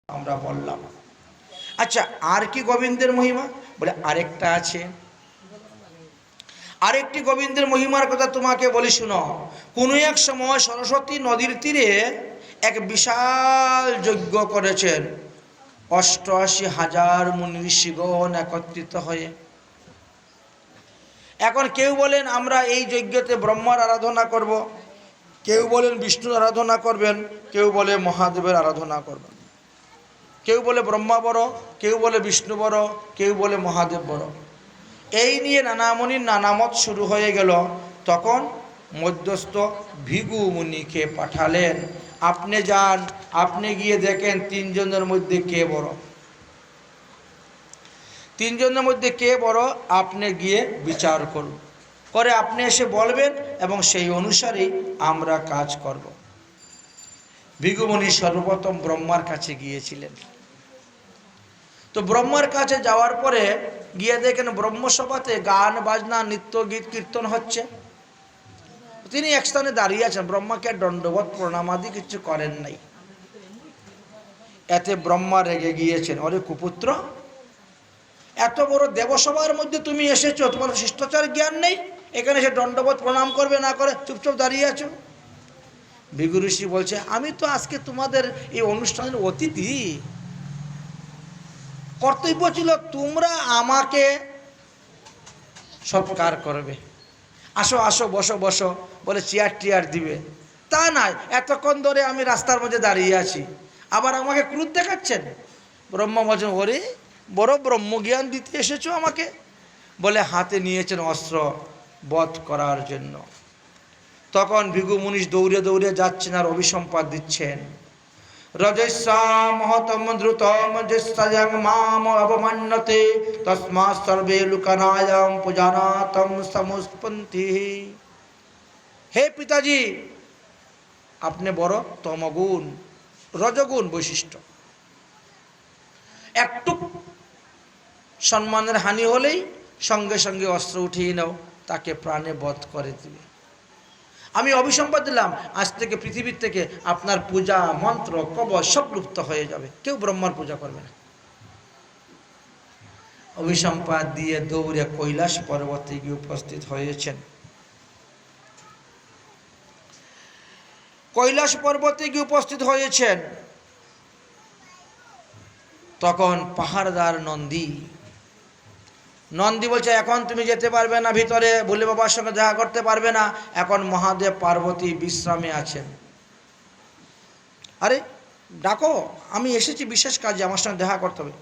আমরা বললাম। আচ্ছা, আর কি গোবিন্দের মহিমা? বলে আরেকটা আছে। আরেকটি গোবিন্দের মহিমার কথা তোমাকে বলি, শুনো। কোনো এক সময় সরস্বতী নদীর তীরে এক বিশাল যজ্ঞ করেছেন 88,000 মুনি ঋষিগণ একত্রিত হয়ে। এখন কেউ বলেন আমরা এই যজ্ঞতে ব্রহ্মার আরাধনা করব, কেউ বলেন বিষ্ণুর আরাধনা করবেন, কেউ বলে মহাদেবের আরাধনা করবেন। কেউ বলে ব্রহ্মা বড়, কেউ বলে বিষ্ণু বড়, কেউ বলে মহাদেব বড়। এই নিয়ে নানামুনির নানামত শুরু হয়ে গেল। তখন মধ্যস্থ ভৃগু মুনিকে পাঠালেন, আপনি যান, আপনি গিয়ে দেখেন তিনজনের মধ্যে কে বড়। তিনজনের মধ্যে কে বড় আপনি গিয়ে বিচার করুন, করে আপনি এসে বলবেন এবং সেই অনুসারেই আমরা কাজ করব। ভৃগু মুনি সর্বপ্রথম ব্রহ্মার কাছে গিয়েছিলেন। তো ব্রহ্মার কাছে যাওয়ার পরে গিয়ে দেখেন ব্রহ্মসভাতে গান বাজনা নৃত্য গীত কীর্তন হচ্ছে। তিনি এক স্থানে দাঁড়িয়ে আছেন, ব্রহ্মাকে দণ্ডবত প্রণামাদি কিছু করেন নাই। এতে ব্রহ্মা রেগে গিয়েছেন, অরে কুপুত্র, এত বড় দেবসভার মধ্যে তুমি এসেছো, তোমার শিষ্টাচার জ্ঞান নেই, এখানে এসে দণ্ডবত প্রণাম করবে না করে চুপচাপ দাঁড়িয়ে আছো। ভৃগু ঋষি বলছে, আমি তো আজকে তোমাদের এই অনুষ্ঠানের অতিথি, কর্তব্য ছিল তোমরা আমাকে সৎকার করবে, আসো আসো বসো বসো বলে চেয়ার টিয়ার দিবে। তা নয়, এতক্ষণ ধরে আমি রাস্তার মধ্যে দাঁড়িয়ে আছি, আবার আমাকে ক্রোধ দেখাচ্ছেন। ব্রহ্মা বলছেন, ওরে বড় ব্রহ্মজ্ঞান দিতে এসেছো আমাকে, বলে হাতে নিয়েছেন অস্ত্র বধ করার জন্য। তখন ভৃগু মুনি দৌড়ে দৌড়ে যাচ্ছেন আর অভিসম্পাদ দিচ্ছেন, রজস্যাম মহতম দ্রুতম যস্যাং মাম অবমান্যতে তস্মাৎ সর্বে লোকানায়াম পূজানাতম সমুস্পন্তি। হে পিতাজি, আপনি বড় তমগুণ রজগুণ বৈশিষ্ট্য, একটু সম্মানের হানি হলেই সঙ্গে সঙ্গে অস্ত্র উঠিয়ে নাও, তাকে প্রাণে বধ করে দিবে। আমি অভিসম্পাদ দিলাম, আজ থেকে পৃথিবীর থেকে আপনার পূজা মন্ত্র কবচ সব লুপ্ত হয়ে যাবে, কেউ ব্রহ্মার পূজা করবে না। অভিসম্পাদ দিয়ে দৌড়ে কৈলাস পর্বতে গিয়ে উপস্থিত হয়েছেন। কৈলাস পর্বতে গিয়ে উপস্থিত হয়েছেন। তখন পাহাড়দার নন্দী বলছে, এখন তুমি যেতে পারবে না ভিতরে, ভোলে বাবার সঙ্গে দেখা করতে পারবে না, এখন মহাদেব পার্বতী বিশ্রামে আছেন। আরে ডাকো, আমি এসেছি বিশেষ কাজে, আমার সঙ্গে দেখা করতে হবে।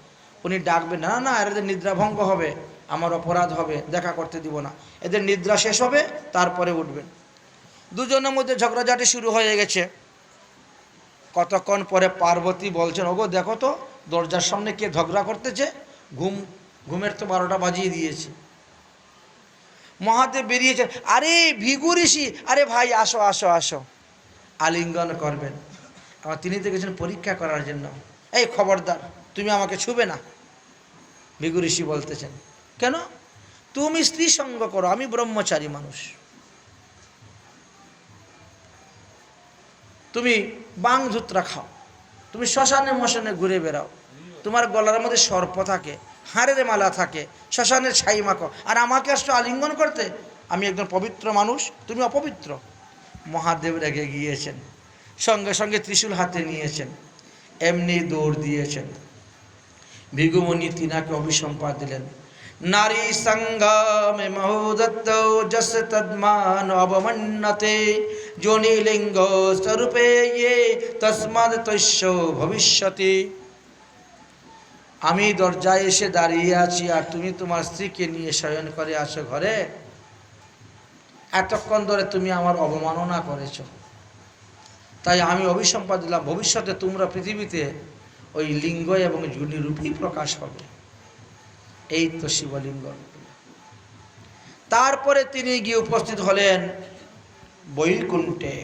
উনি ডাকবেন, না না এদের নিদ্রাভঙ্গ হবে, আমার অপরাধ হবে, দেখা করতে দিব না, এদের নিদ্রা শেষ হবে তারপরে উঠবেন। দুজনের মধ্যে ঝগড়াঝাটি শুরু হয়ে গেছে। কতক্ষণ পরে পার্বতী বলছেন, ওগো দেখো তো দরজার সামনে কে ঝগড়া করতেছে, ঘুমের তো 12টা বাজিয়ে দিয়েছে। মহাদেব বেরিয়েছেন, আরে ভৃগু ঋষি, আরে ভাই আসো আসো আসো, আলিঙ্গন করবেন। আবার তিনি তো গেছেন পরীক্ষা করার জন্য, এই খবরদার তুমি আমাকে ছুবে না। ভৃগু ঋষি বলতেছেন, কেন? তুমি স্ত্রী সঙ্গ করো, আমি ব্রহ্মচারী মানুষ। তুমি বাং ধুত্রা খাও, তুমি শ্মশানে মশানে ঘুরে বেড়াও, তোমার গলার মধ্যে সর্প থাকে, হাড়ের মালা থাকে, শ্মশানের ছাই মাখো, আর আমাকে আসছো আলিঙ্গন করতে? আমি একজন পবিত্র মানুষ, তুমি অপবিত্র। মহাদেব রেগে গিয়েছেন, সঙ্গে সঙ্গে ত্রিশূল হাতে নিয়েছেন, এমনি দৌড় দিয়েছেন। ভৃগুমুনি তিনাকে অভিসম্পাদ দিলেন, নারী সঙ্গমে মহোদত্ত যস তদ্মান অবমন্যতে যোনিলিঙ্গ স্বরূপে ইয়ে তস্মাদ তস্য ভবিষ্যতি। আমি দরজায় এসে দাঁড়িয়ে আছি আর তুমি তোমার স্ত্রীকে নিয়ে শয়ন করে আছো ঘরে, এতক্ষণ ধরে তুমি আমার অবমাননা করেছ, তাই আমি অভিসম্পাদ দিলাম, ভবিষ্যতে তোমরা পৃথিবীতে ওই লিঙ্গ এবং যোনি রূপেই প্রকাশ হবে। এই তো শিবলিঙ্গ। তারপরে তিনি গিয়ে উপস্থিত হলেন বৈকুণ্ঠে।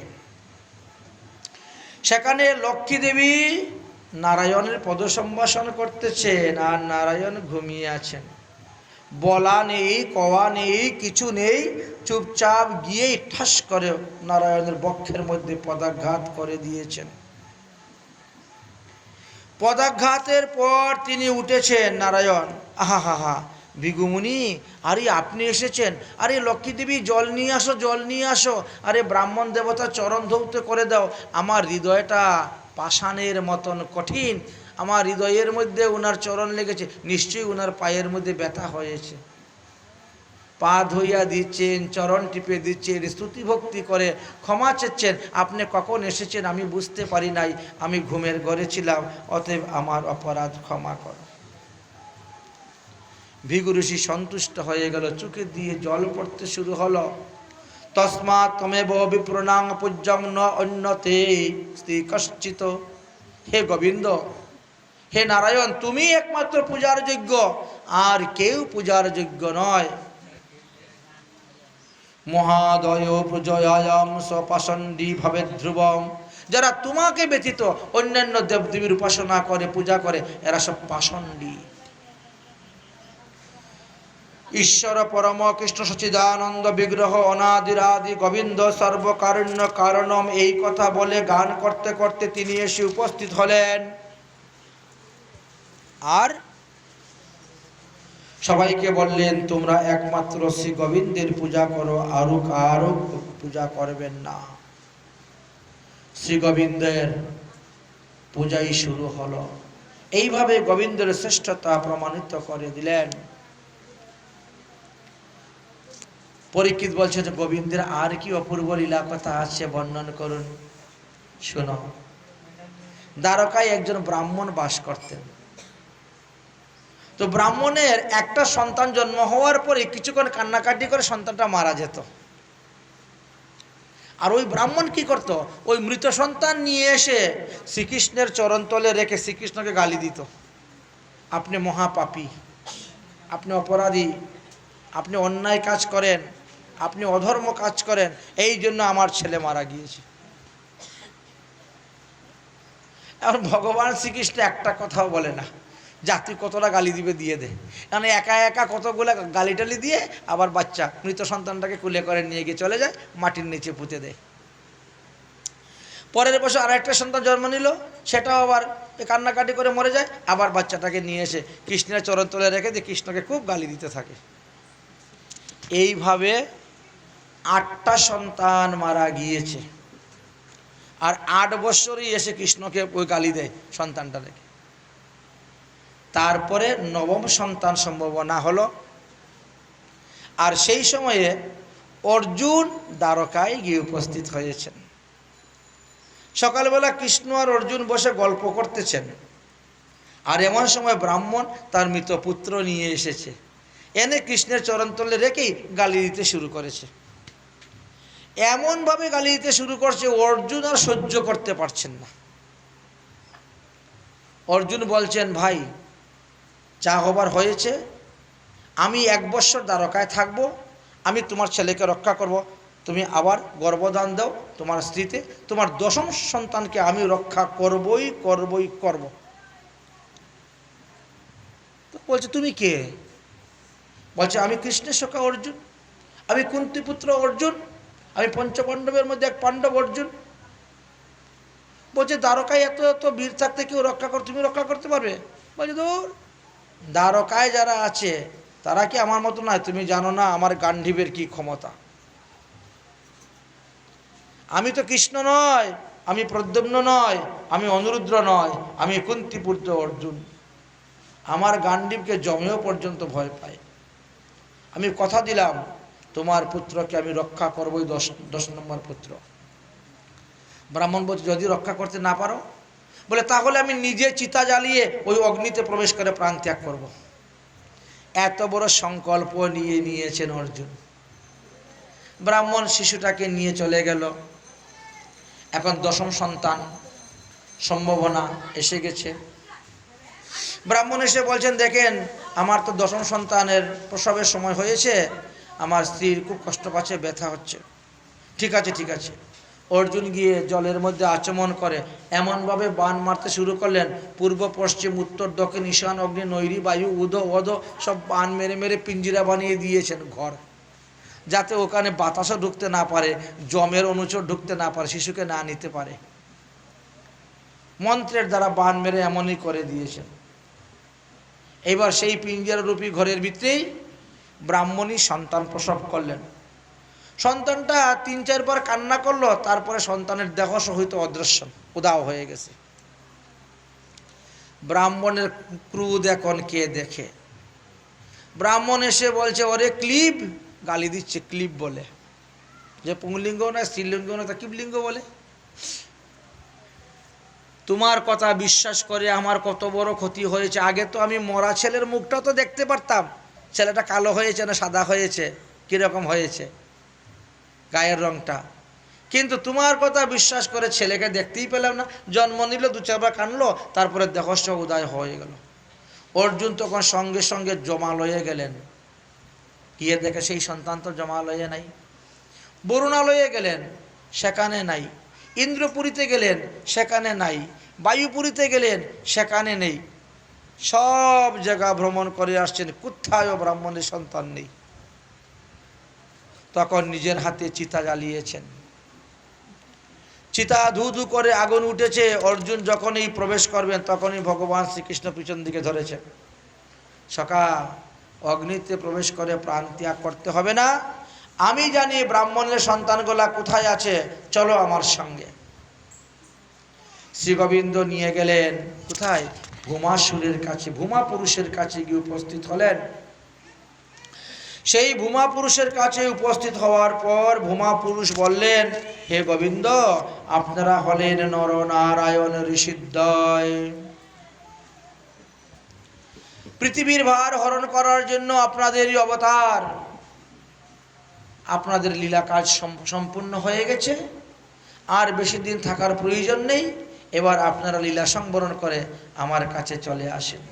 সেখানে লক্ষ্মী দেবী নারায়ণের পদসম্ভাষণ করতেছেন আর নারায়ণ ঘুমিয়ে আছেন। বলা নেই, কওয়া নেই, কিছু নেই, চুপচাপ গিয়েই ঠাস করে নারায়ণের বক্ষের মধ্যে পদাঘাত করে দিয়েছেন। পদাঘাতের পর তিনি উঠেছেন নারায়ণ। আহা হা হা, ভিগুমুনি, আরে আপনি এসেছেন, আরে লক্ষ্মী দেবী জল নিয়ে আসো, জল নিয়ে আসো, আরে ব্রাহ্মণ দেবতা চরণ ধৌত করে দাও, আমার হৃদয়টা পাষাণের মতন কঠিন, আমার হৃদয়ের মধ্যে ওনার চরণ লেগেছে, নিশ্চয়ই ওনার পায়ের মধ্যে ব্যথা হয়েছে। পা ধুইয়া দিচ্ছেন, চরণ টিপে দিচ্ছেন, স্তুতি ভক্তি করে ক্ষমা চাচ্ছেন, আপনি কখন এসেছেন আমি বুঝতে পারি নাই, আমি ঘুমের ঘরে ছিলাম, অতএব আমার অপরাধ ক্ষমা কর। ভিগু ঋষি সন্তুষ্ট হয়ে গেল, চোখে দিয়ে জল পড়তে শুরু হলো। তস্মাৎ তমেব বিপ্রণাং পূজ্যং ন অন্যতে স্ত্রী কশ্চিত। হে গোবিন্দ, হে নারায়ণ, তুমি একমাত্র পূজার যোগ্য, আর কেউ পূজার যোগ্য নয়। মহাদয় পূজয়ায়াম স্বপাষণ্ডী ভবে ধ্রুবম। যারা তোমাকে ব্যতীত অন্যান্য দেবদেবীর উপাসনা করে, পূজা করে, এরা সব পাষণ্ডী। ঈশ্বর পরম কৃষ্ণ সচ্চিদানন্দ বিগ্রহ অনাদিরাদি গোবিন্দ সর্বকারণ্য কারণম, এই কথা বলে গান করতে করতে তিনি এসে উপস্থিত হলেন। আর সবাইকে বললেন, তোমরা একমাত্র শ্রী গোবিন্দের পূজা করো, আরো কারো পূজা করবেন না। শ্রী গোবিন্দের পূজাই শুরু হলো। এইভাবে গোবিন্দের শ্রেষ্ঠতা প্রমাণিত করে দিলেন। পরীক্ষিত বলছে যে গোবিন্দের আর কি অপূর্ব লীলা কথা আছে, বর্ণন করুন। শোনো, দ্বারকায় একজন ব্রাহ্মণ বাস করতেন। তো ব্রাহ্মণের একটা সন্তান জন্ম হওয়ার পরে কিছুক্ষণ কান্নাকাটি করে সন্তানটা মারা যেত। আর ওই ব্রাহ্মণ কি করত, ওই মৃত সন্তান নিয়ে এসে শ্রীকৃষ্ণের চরণতলে রেখে শ্রীকৃষ্ণকে গালি দিত, আপনি মহাপাপী, আপনি অপরাধী, আপনি অন্যায় কাজ করেন, আপনি অধর্ম কাজ করেন, এই জন্য আমার ছেলে মারা গিয়েছে। এখন ভগবান শ্রীকৃষ্ণ একটা কথাও বলে না, জাতি কতটা গালি দিবে দিয়ে দে, কারণ একা একা কতগুলো গালি টালি দিয়ে আবার বাচ্চা মৃত সন্তানটাকে কুলে করে নিয়ে গিয়ে চলে যায়, মাটির নিচে পুঁতে দেয়। পরের বছর আর একটা সন্তান জন্ম নিল, সেটাও আবার কান্নাকাটি করে মরে যায়, আবার বাচ্চাটাকে নিয়ে এসে কৃষ্ণের চরণ তলে রেখে দিয়ে কৃষ্ণকে খুব গালি দিতে থাকে। এইভাবে 8টা সন্তান মারা গিয়েছে। আর 8 বছরই এসে কৃষ্ণকে ওই গালি দেয় সন্তানটা রেখে। তারপরে 9ম সন্তান সম্ভাবনা হলো। আর সেই সময়ে অর্জুন দ্বারকায় গিয়ে উপস্থিত হয়েছেন। সকালবেলা কৃষ্ণ আর অর্জুন বসে গল্প করতেছেন, আর এমন সময় ব্রাহ্মণ তার মৃত পুত্র নিয়ে এসেছে, এনে কৃষ্ণের চরণতলে রেখেই গালি দিতে শুরু করেছে। এমনভাবে গালি দিতে শুরু করছে, অর্জুন আর সহ্য করতে পারছেন না। অর্জুন বলছেন, ভাই যা হবার হয়েছে, আমি 1 বৎসর দ্বারকায় থাকব, আমি তোমার ছেলেকে রক্ষা করব, তুমি আবার গর্ভদান দাও তোমার স্ত্রীতে, তোমার 10ম সন্তানকে আমি রক্ষা করবই করবই করব। তো বলছে, তুমি কে? বলছে, আমি কৃষ্ণের সখা অর্জুন, আমি কুন্তিপুত্র অর্জুন, আমি পঞ্চপাণ্ডবের মধ্যে এক পাণ্ডব অর্জুন। বলছে, দ্বারকায় এত এত বীর থাকতে কেউ রক্ষা কর, তুমি রক্ষা করতে পারবে? বলছে, দূর, দ্বারকায় যারা আছে তারা কি আমার মতো নয়? তুমি জানো না আমার গান্ডীবের কি ক্ষমতা। আমি তো কৃষ্ণ নয়, আমি প্রদ্যুম্ন নয়, আমি অনুরুদ্র নয়, আমি কুন্তিপুত্র অর্জুন। আমার গান্ডীবকে জমেও পর্যন্ত ভয় পায়। আমি কথা দিলাম তোমার পুত্রকে আমি রক্ষা করবই, 10 নম্বর পুত্র। ব্রাহ্মণ বলছে, যদি রক্ষা করতে না পারো? বলে, তাহলে আমি নিজে চিতা জ্বালিয়ে ওই অগ্নিতে প্রবেশ করে প্রাণ ত্যাগ করব। এত বড় সংকল্প নিয়ে নিয়েছেন অর্জুন। ব্রাহ্মণ শিশুটাকে নিয়ে চলে গেল। এখন 10ম সন্তান সম্ভাবনা এসে গেছে। ব্রাহ্মণ এসে বলছেন, দেখেন আমার তো 10ম সন্তানের প্রসবের সময় হয়েছে, আমার স্ত্রীর খুব কষ্ট পাচ্ছে, ব্যথা হচ্ছে। ঠিক আছে ঠিক আছে। অর্জুন গিয়ে জলের মধ্যে আচমন করে এমনভাবে বাণ মারতে শুরু করলেন, পূর্ব পশ্চিম উত্তর দক্ষিণ ঈশান অগ্নি নৈরি বায়ু উদ অধ সব বাণ মেরে মেরে পিঞ্জিরা বানিয়ে দিয়েছেন ঘর, যাতে ওখানে বাতাসও ঢুকতে না পারে, জমের অনুচর ঢুকতে না পারে, শিশুকে না নিতে পারে। মন্ত্রের দ্বারা বান মেরে এমনই করে দিয়েছেন। এবার সেই পিঞ্জরারূপী ঘরের ভিতরেই ব্রাহ্মণী সন্তান প্রসব করলেন। সন্তানটা ৩-৪ বার কান্না করলো, তারপরে সন্তানের দেহ সহিত অদৃশ্য, উধাও হয়ে গেছে। ব্রাহ্মণের ক্রোধ এখন কে দেখে। ব্রাহ্মণ এসে বলছে, ওরে ক্লিব, গালি দিচ্ছে ক্লিব বলে, যে পুংলিঙ্গ না স্ত্রীলিঙ্গ না, তা কিবলিঙ্গ বলে। তোমার কথা বিশ্বাস করে আমার কত বড় ক্ষতি হয়েছে। আগে তো আমি মরা ছেলের মুখটা তো দেখতে পারতাম, ছেলেটা কালো হয়েছে না সাদা হয়েছে, কীরকম হয়েছে গায়ের রংটা, কিন্তু তোমার কথা বিশ্বাস করে ছেলেকে দেখতেই পেলাম না। জন্ম নিল, 2-4 বার কানলো, তারপরে দেহস্য উদয় হয়ে গেল। অর্জুন তখন সঙ্গে সঙ্গে জমালয়ে গেলেন, গিয়ে দেখে সেই সন্তান তো জমালয়ে নাই। বরুণালয়ে গেলেন, সেখানে নাই। ইন্দ্রপুরীতে গেলেন, সেখানে নাই। বায়ুপুরীতে গেলেন, সেখানে নেই। সব জায়গা ভ্রমণ করে আসছেন, কোথায়ও ব্রাহ্মণের সন্তান নেই। তখন নিজের হাতে চিতা জ্বালিয়েছেন। চিতা ধু ধু করে আগুন উঠেছে। অর্জুন যখনই প্রবেশ করবেন তখনই ভগবান শ্রীকৃষ্ণ পিছন দিকে ধরেছেন, সখা, অগ্নিতে প্রবেশ করে প্রাণ ত্যাগ করতে হবে না। আমি জানি ব্রাহ্মণের সন্তানগুলা কোথায় আছে, চলো আমার সঙ্গে। শ্রী গোবিন্দ নিয়ে গেলেন কোথায়? ভূমাসুরের কাছে, ভূমা পুরুষের কাছে গিয়ে উপস্থিত হলেন। সেই ভূমা পুরুষের কাছে উপস্থিত হওয়ার পর ভূমা পুরুষ বললেন, হে গোবিন্দ, আপনারা হলেন নরনারায়ণ ঋষিদ্বয়। পৃথিবীর ভার হরণ করার জন্য আপনাদেরই অবতার। আপনাদের লীলা কাজ সম্পূর্ণ হয়ে গেছে, আর বেশি দিন থাকার প্রয়োজন নেই। এবার আপনারা লীলা সংবরণ করে আমার কাছে চলে আসেন।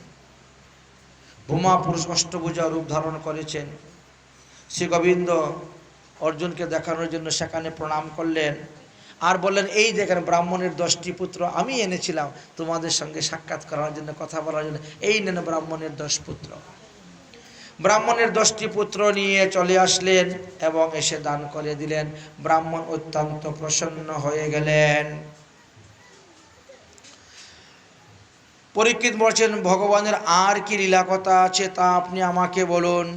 ভূমা পুরুষ অষ্টভুজা রূপ ধারণ করেছেন। শ্রী গোবিন্দ অর্জুনকে দেখানোর জন্য সেখানে প্রণাম করলেন, আর বললেন, এই দেখেন ব্রাহ্মণের 10টি পুত্র আমি এনেছিলাম তোমাদের সঙ্গে সাক্ষাৎ করার জন্য, কথা বলার জন্য। এই নেন ব্রাহ্মণের 10 পুত্র। ব্রাহ্মণের 10টি পুত্র নিয়ে চলে আসলেন এবং এসে দান করে দিলেন। ব্রাহ্মণ অত্যন্ত প্রসন্ন হয়ে গেলেন। পরীক্ষিত বলছেন, ভগবানের আর কি লীলা কথা আছে তা আপনি আমাকে বলুন।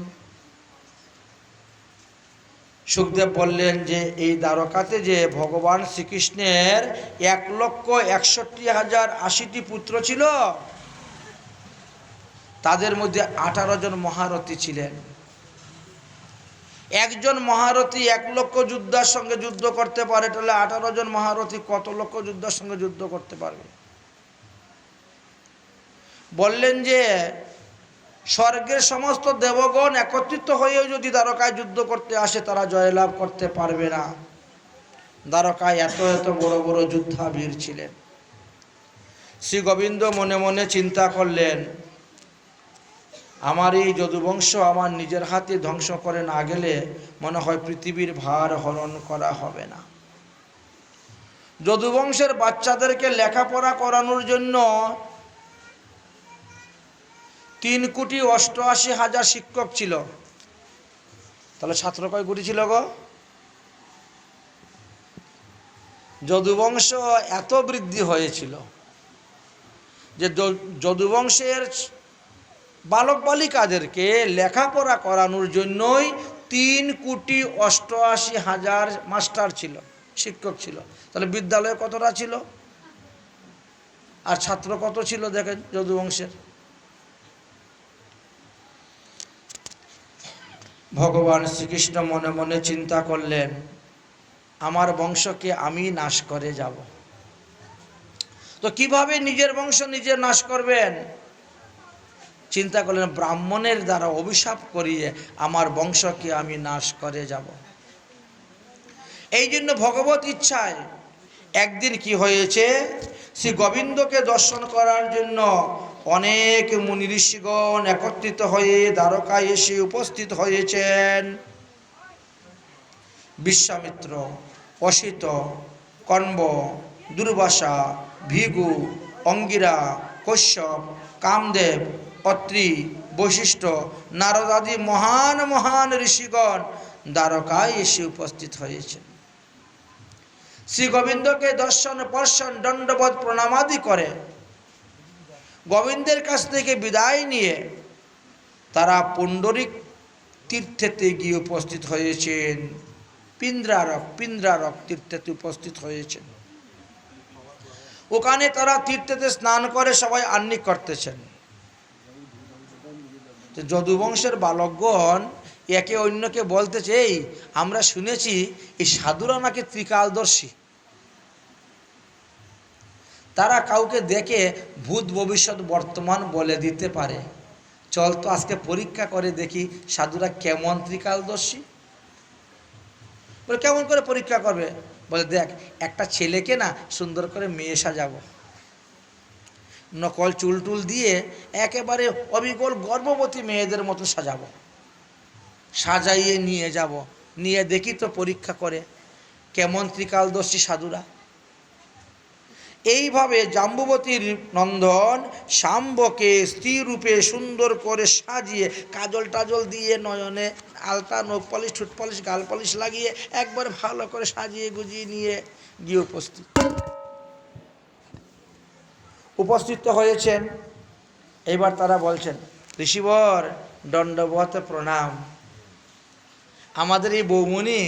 সুখদেব বললেন যে এই দ্বারকাতে যে ভগবান শ্রীকৃষ্ণের 1,61,080টি পুত্র ছিল, তাদের মধ্যে 18 জন মহারথী ছিলেন। একজন মহারথী 1 লক্ষ যোদ্ধার সঙ্গে যুদ্ধ করতে পারে, তাহলে 18 জন মহারথী কত লক্ষ যোদ্ধার সঙ্গে যুদ্ধ করতে পারবে? বললেন যে স্বর্গের সমস্ত দেবগণ একত্রিত হয়েও যদি দ্বারকায় যুদ্ধ করতে আসে, তারা জয়লাভ করতে পারবে না। দ্বারকায় এত এত বড় বড় যুদ্ধাবীর ছিলেন। শ্রী গোবিন্দ মনে মনে চিন্তা করলেন, আমার এই যদুবংশ আমার নিজের হাতে ধ্বংস করে না গেলে মনে হয় পৃথিবীর ভার হরণ করা হবে না। যদুবংশের বাচ্চাদেরকে লেখাপড়া করানোর জন্য 3,88,000 শিক্ষক ছিল। তাহলে ছাত্র কয় কোটি ছিল গো? যদুবংশ এত বৃদ্ধি হয়েছিল যে যদুবংশের বালক বালিকাদেরকে লেখাপড়া করানোর জন্যই 3,88,000 মাস্টার ছিল, শিক্ষক ছিল। তাহলে বিদ্যালয়ে কতটা ছিল আর ছাত্র কত ছিল দেখেন যদুবংশের। ভগবান শ্রীকৃষ্ণ মনে মনে চিন্তা করলেন, আমার বংশকে আমি নাশ করে যাব। তো কিভাবে নিজের বংশ নিজে নাশ করবেন? চিন্তা করলেন, ব্রাহ্মণের দ্বারা অভিশাপ করিয়ে আমার বংশকে আমি নাশ করে যাব। এই জন্য ভগবত ইচ্ছায় একদিন কি হয়েছে, শ্রী গোবিন্দকে দর্শন করার জন্য অনেক মুনি ঋষিগণ একত্রিত হয়ে দ্বারকায় এসে উপস্থিত হয়েছেন। বিশ্বামিত্র, অসিত, কণ্ব, দুর্বাসা, ভৃগু, অঙ্গিরা, কশ্যপ, কামদেব, অত্রি, বৈশিষ্ট্য, নারদাদি মহান মহান ঋষিগণ দ্বারকায় এসে উপস্থিত হয়েছেন। শ্রী গোবিন্দকে দর্শন পর্শন দণ্ডবোধ প্রণামাদি করে গোবিন্দের কাছ থেকে বিদায় নিয়ে তারা পুণ্ডরিক তীর্থেতে গিয়ে উপস্থিত হয়েছেন। পিন্দ্রারক তীর্থেতে উপস্থিত হয়েছেন। ওখানে তারা তীর্থেতে স্নান করে সবাই আহ্নিক করতেছেন। যদুবংশের বালকগণ একে অন্যকে বলতেছে, এই আমরা শুনেছি এই সাধুরা নাকি ত্রিকালদর্শী, তারা কাউকে দেখে ভূত ভবিষ্যৎ বর্তমান বলে দিতে পারে। চল তো আজকে পরীক্ষা করে দেখি সাধুরা কেমন ত্রিকালদর্শী। বলে কেমন করে পরীক্ষা করবে? বলে দেখ, একটা ছেলেকে না সুন্দর করে মেয়ে সাজাবো, নকল চুল টুল দিয়ে একেবারে অবিকল গর্ভবতী মেয়েদের মতো সাজাবো, সাজাইয়ে নিয়ে যাব, নিয়ে দেখি তো পরীক্ষা করে কেমন ত্রিকালদর্শী সাধুরা। এইভাবে জাম্বুবতীর নন্দন শাম্বকে স্ত্রী রূপে সুন্দর করে সাজিয়ে কাজল টাজল দিয়ে নয়নে আলতা, নখ পলিশ, ঠোঁট পলিশ, গাল পলিশ লাগিয়ে একবার ভালো করে সাজিয়ে গুজিয়ে নিয়ে গিয়ে উপস্থিত হয়েছেন। এবার তারা বলছেন, ঋষিবর দণ্ডবত প্রণাম। আমাদের এই বৌমণি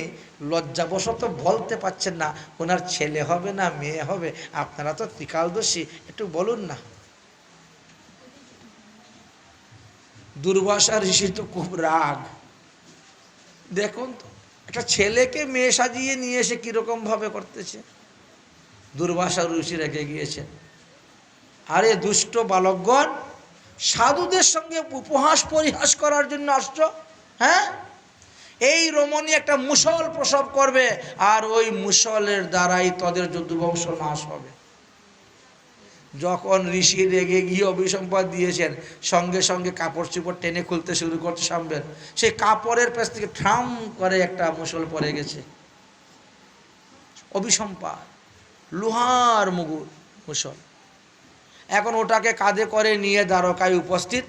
লজ্জাবশত বলতে পারছেন না ওনার ছেলে হবে না মেয়ে হবে, আপনারা তো ত্রিকালদর্শী, একটু বলুন না। দুর্বাসা ঋষির তো খুব রাগ। দেখুন তো, একটা ছেলেকে মেয়ে সাজিয়ে নিয়ে এসে কিরকম ভাবে করতেছে। দুর্বাসা ঋষি রেগে গিয়েছেন। আরে দুষ্ট বালকগণ, সাধুদের সঙ্গে উপহাস পরিহাস করার জন্য আসছো? হ্যাঁ, এই রমণী একটা মুসল প্রসব করবে, আর ওই মুসলের দ্বারাই তাদের যদুবংশ নাশ হবে। যখন ঋষি রেগে গিয়ে অভিসম্পাদ দিয়েছেন, সঙ্গে সঙ্গে কাপড় চোপড় টেনে খুলতে শুরু করতে সামবেন, সেই কাপড়ের পেছ থেকে ঠাম করে একটা মুসল পড়ে গেছে। অভিসম্পাদ, লোহার মুসল। এখন ওটাকে কাঁধে করে নিয়ে দ্বারকায় উপস্থিত।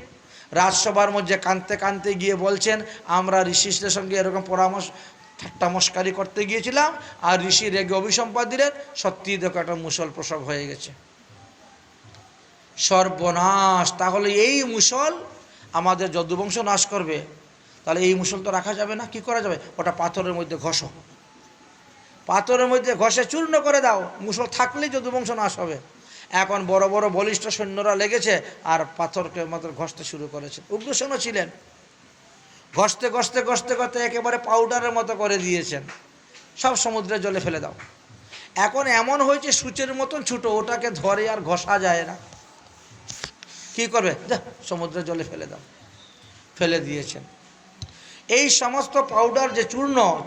রাজসভার মধ্যে কাঁদতে কাঁদতে গিয়ে বলছেন, আমরা ঋষিদের সঙ্গে এরকম পরামর্শ ঠাট্টা মস্কারি করতে গিয়েছিলাম, আর ঋষি রেগে অভিসম্পাদ দিলেন, সত্যি দেখো একটা মুসল প্রসব হয়ে গেছে। সর্বনাশ! তাহলে এই মুসল আমাদের যদুবংশ নাশ করবে। তাহলে এই মুসল তো রাখা যাবে না, কি করা যাবে? ওটা পাথরের মধ্যে ঘষো, পাথরের মধ্যে ঘষে চূর্ণ করে দাও, মুসল থাকলেই যদুবংশ নাশ হবে। এখন বড় বড় বলিষ্ঠ সৈন্যরা লেগেছে আর পাথরকে মাত্র ঘষতে শুরু করেছে। উগ্রসেনও ছিলেন, ঘষতে ঘষতে ঘষতে ঘষতে একেবারে পাউডারের মতো করে দিয়েছেন, সব সমুদ্রের জলে ফেলে দাও। এখন এমন হয়েছে সূচের মতন ছোটো, ওটাকে ধরে আর ঘষা যায় না। কি করবে? যা সমুদ্রের জলে ফেলে দাও, ফেলে দিয়েছেন। এই সমস্ত পাউডার যে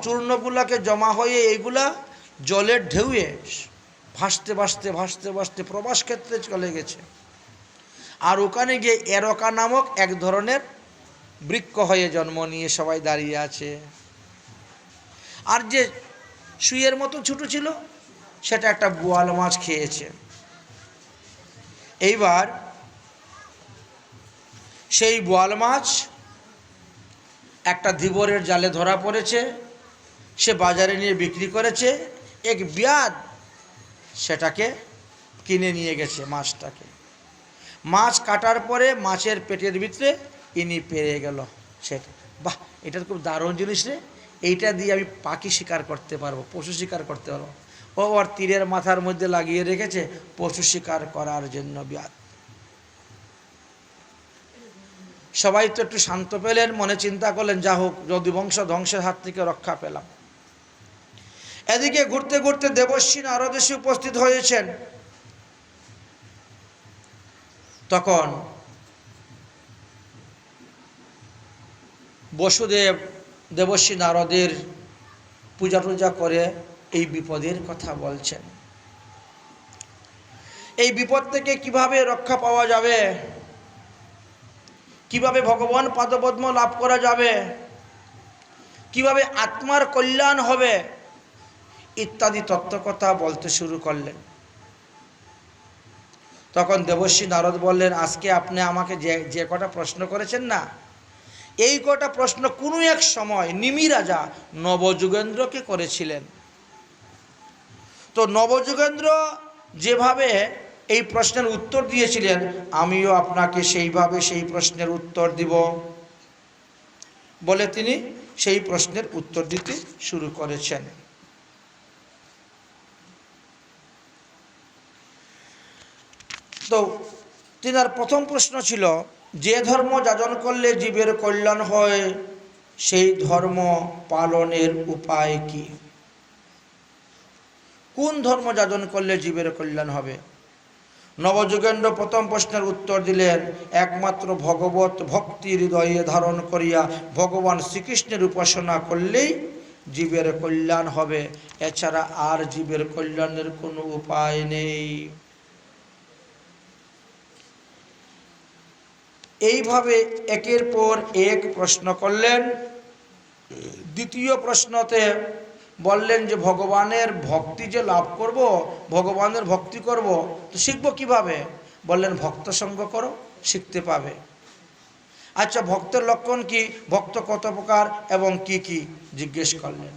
চূর্ণগুলাকে জমা হয়ে এইগুলা জলের ঢেউয়ে ভাসতে ভাসতে ভাসতে ভাসতে প্রবাস ক্ষেত্রে চলে গেছে। আর ওখানে গিয়ে এরকা নামক এক ধরনের বৃক্ষ হয়ে জন্ম নিয়ে সবাই দাঁড়িয়ে আছে। আর যে সুইয়ের মতো ছোট ছিল সেটা একটা বোয়াল মাছ খেয়েছে। এইবার সেই বোয়াল মাছ একটা ধীবরের জালে ধরা পড়েছে, সে বাজারে নিয়ে বিক্রি করেছে। এক বিয়াদ সেটাকে কিনে নিয়ে গেছে মাছটাকে। মাছ কাটার পরে মাছের পেটের ভিতরে ইনি পেরে গেল সেটা। বাহ, এটা খুব দারুণ জিনিস রে, এইটা দিয়ে আমি পাখি শিকার করতে পারবো, পশু শিকার করতে পারবো। ও আর তীরের মাথার মধ্যে লাগিয়ে রেখেছে পশু শিকার করার জন্য বিয়াদ। সবাই তো একটু শান্ত পেলেন, মনে চিন্তা করলেন, যা হোক যদুবংশ ধ্বংসের হাত থেকে রক্ষা পেলাম। এদিকে ঘুরতে ঘুরতে দেবর্ষী নারদ এসে উপস্থিত হয়েছেন। তখন বসুদেব দেবর্ষী নারদের পূজা টুজা করে এই বিপদের কথা বলছেন। এই বিপদ থেকে কিভাবে রক্ষা পাওয়া যাবে, কিভাবে ভগবান পাদপদ্ম লাভ করা যাবে, কিভাবে আত্মার কল্যাণ হবে, ইত্যাদি তত্ত্বকথা বলতে শুরু করলেন। তখন দেবর্ষী নারদ বললেন, আজকে আপনি আমাকে যে কটা প্রশ্ন করেছেন না, এই কটা প্রশ্ন কোনো এক সময় নিমি রাজা নবযুগেন্দ্রকে করেছিলেন। তো নবযুগেন্দ্র যেভাবে এই প্রশ্নের উত্তর দিয়েছিলেন, আমিও আপনাকে সেইভাবে সেই প্রশ্নের উত্তর দিব বলে তিনি সেই প্রশ্নের উত্তর দিতে শুরু করেছেন। তো তিনার প্রথম প্রশ্ন ছিল, যে ধর্ম যাজন করলে জীবের কল্যাণ হয় সেই ধর্ম পালনের উপায় কি? কোন ধর্ম যাজন করলে জীবের কল্যাণ হবে? নবযুগেন্দ্র প্রথম প্রশ্নের উত্তর দিলেন, একমাত্র ভগবত ভক্তি হৃদয়ে ধারণ করিয়া ভগবান শ্রীকৃষ্ণের উপাসনা করলেই জীবের কল্যাণ হবে, এছাড়া আর জীবের কল্যাণের কোনো উপায় নেই। এইভাবে একের পর এক প্রশ্ন করলেন। দ্বিতীয় প্রশ্নতে বললেন যে ভগবানের ভক্তি যে লাভ করব, ভগবানের ভক্তি করব, তো শিখব কিভাবে? বললেন ভক্ত সঙ্গ করো, শিখতে পাবে। আচ্ছা, ভক্তের লক্ষণ কি, ভক্ত কত প্রকার এবং কি কি জিজ্ঞেস করলেন।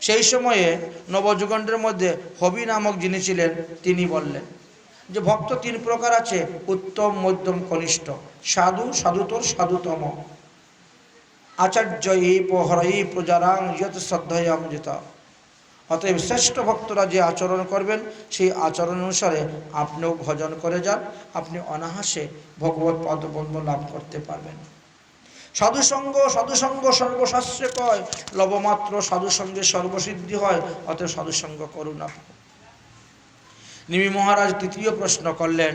সেই সময়ে নবযুগেন্দ্রের মধ্যে হবি নামক যিনি ছিলেন তিনি বললেন যে ভক্ত তিন প্রকার আছে, উত্তম, মধ্যম, কনিষ্ঠ। সাধু, সাধুতর, সাধুতম। আচার্য এই প্রহরই প্রজারাং যত শ্রদ্ধায়াম যেত। অতএব শ্রেষ্ঠ ভক্তরা যে আচরণ করবেন সেই আচরণ অনুসারে আপনিও ভজন করে যান, আপনি অনায়াসে ভগবত পদপদ্ম লাভ করতে পারবেন। সাধুসঙ্গ, সাধুসঙ্গ সর্বশাস্ত্রে কয়, লবমাত্র সাধুসঙ্গে সর্বসিদ্ধি হয়, অতএব সাধুসঙ্গ করুন আপনি। নিমি মহারাজ তৃতীয় প্রশ্ন করলেন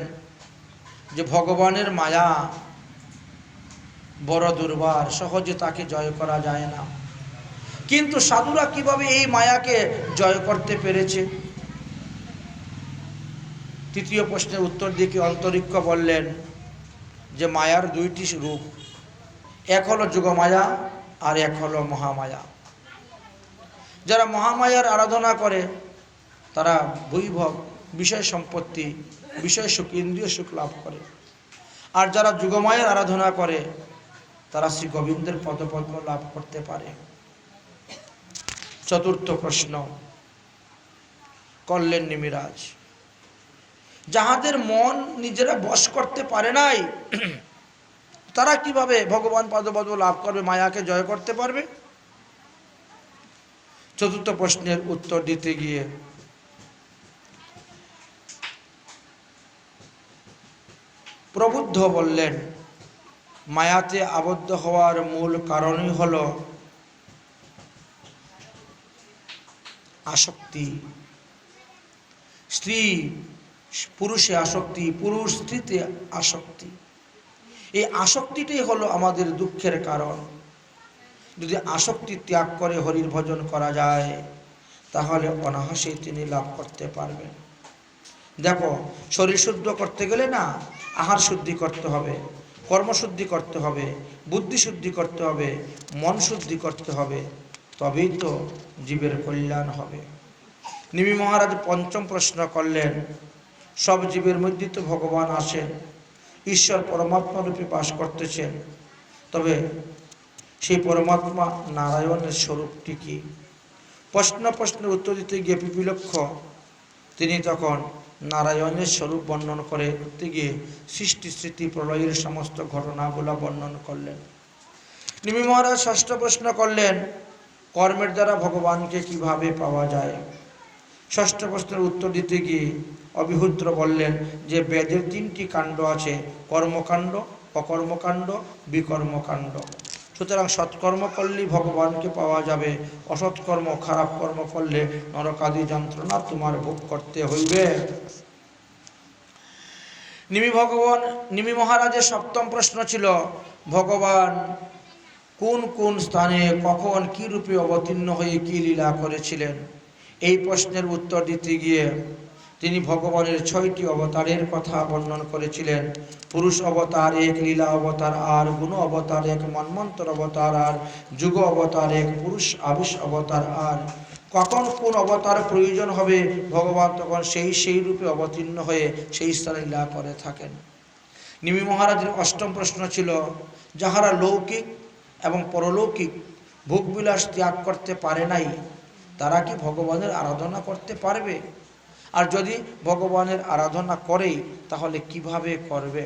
যে ভগবানের মায়া বড় দুর্বার, সহজে তাকে জয় করা যায় না, কিন্তু সাধুরা কিভাবে এই মায়াকে জয় করতে পেরেছে? তৃতীয় প্রশ্নের উত্তর দিকে অন্তরিক্ষ বললেন যে মায়ার দুইটি রূপ, এক হলো যোগমায়া আর এক হলো মহামায়া। যারা মহামায়ার আরাধনা করে তারা বৈভব, বিষয় সম্পত্তি, বিষয় সুখ, ইন্দ্রিয় সুখ লাভ করে। আর যারা যোগমায়ার আরাধনা করে তারা শ্রী গোবিন্দের পদপদ্ম লাভ করতে পারে। চতুর্থ প্রশ্ন করলেন নিমিরাজ, যাহাদের মন নিজেরা বশ করতে পারে নাই তারা কিভাবে ভগবান পদপদ্ম লাভ করবে, মায়াকে জয় করতে পারবে? চতুর্থ প্রশ্নের উত্তর দিতে গিয়ে প্রবুদ্ধ বললেন, মায়াতে আবদ্ধ হওয়ার মূল কারণই হল আসক্তি। স্ত্রী পুরুষে আসক্তি, পুরুষ স্ত্রীতে আসক্তি। এই আসক্তিটাই হলো আমাদের দুঃখের কারণ। যদি আসক্তি ত্যাগ করে হরির ভজন করা যায় তাহলে অনায়াসেই তিনি লাভ করতে পারবেন। দেখো, শরীর শুদ্ধ করতে গেলে না আহার শুদ্ধি করতে হবে, কর্মশুদ্ধি করতে হবে, বুদ্ধি শুদ্ধি করতে হবে, মন শুদ্ধি করতে হবে, তবেই তো জীবের কল্যাণ হবে। নিমি মহারাজ পঞ্চম প্রশ্ন করলেন, সব জীবের মধ্যে তো ভগবান আছেন, ঈশ্বর পরমাত্মা রূপে বাস করতেছেন, তবে সেই পরমাত্মা নারায়ণের স্বরূপটি কি? প্রশ্নের উত্তর দিতে গিয়ে পিপিলক্ষ তিনি তখন নারায়ণের স্বরূপ বর্ণন করতে গিয়ে সৃষ্টি স্মৃতি প্রলয়ের সমস্ত ঘটনাগুলো বর্ণন করলেন। নিমি মহারাজ ষষ্ঠ প্রশ্ন করলেন, কর্মের দ্বারা ভগবানকে কিভাবে পাওয়া যায়? ষষ্ঠ প্রশ্নের উত্তর দিতে গিয়ে অবিহুদ্র বললেন যে বেদের তিনটি কাণ্ড আছে, কর্মকাণ্ড, অকর্মকাণ্ড, বিকর্মকাণ্ড। সুতরাং সৎকর্ম করলেই ভগবানকে পাওয়া যাবে, অসৎকর্ম, খারাপ কর্ম করলে নরকাদি যন্ত্রণা তোমার ভোগ করতে হইবে। নিমি মহারাজের সপ্তম প্রশ্ন ছিল, ভগবান কোন কোন স্থানে কখন কি রূপে অবতীর্ণ হয়ে কি লীলা করেছিলেন? এই প্রশ্নের উত্তর দিতে গিয়ে তিনি ভগবানের 6টি অবতারের কথা বর্ণন করেছিলেন। পুরুষ অবতার এক, লীলা অবতার আর, গুণ অবতার এক, মন্বন্তর অবতার আর, যুগ অবতার এক, পুরুষ আবিষ অবতার আর। কখন কোন অবতার প্রয়োজন হবে ভগবান তখন সেই রূপে অবতীর্ণ হয়ে সেই স্থানে লীলা করে থাকেন। নিমি মহারাজের অষ্টম প্রশ্ন ছিল, যাহারা লৌকিক এবং পরলৌকিক ভোগবিলাস ত্যাগ করতে পারে নাই তারা কি ভগবানের আরাধনা করতে পারবে? আর যদি ভগবানের আরাধনা করেই তাহলে কিভাবে করবে?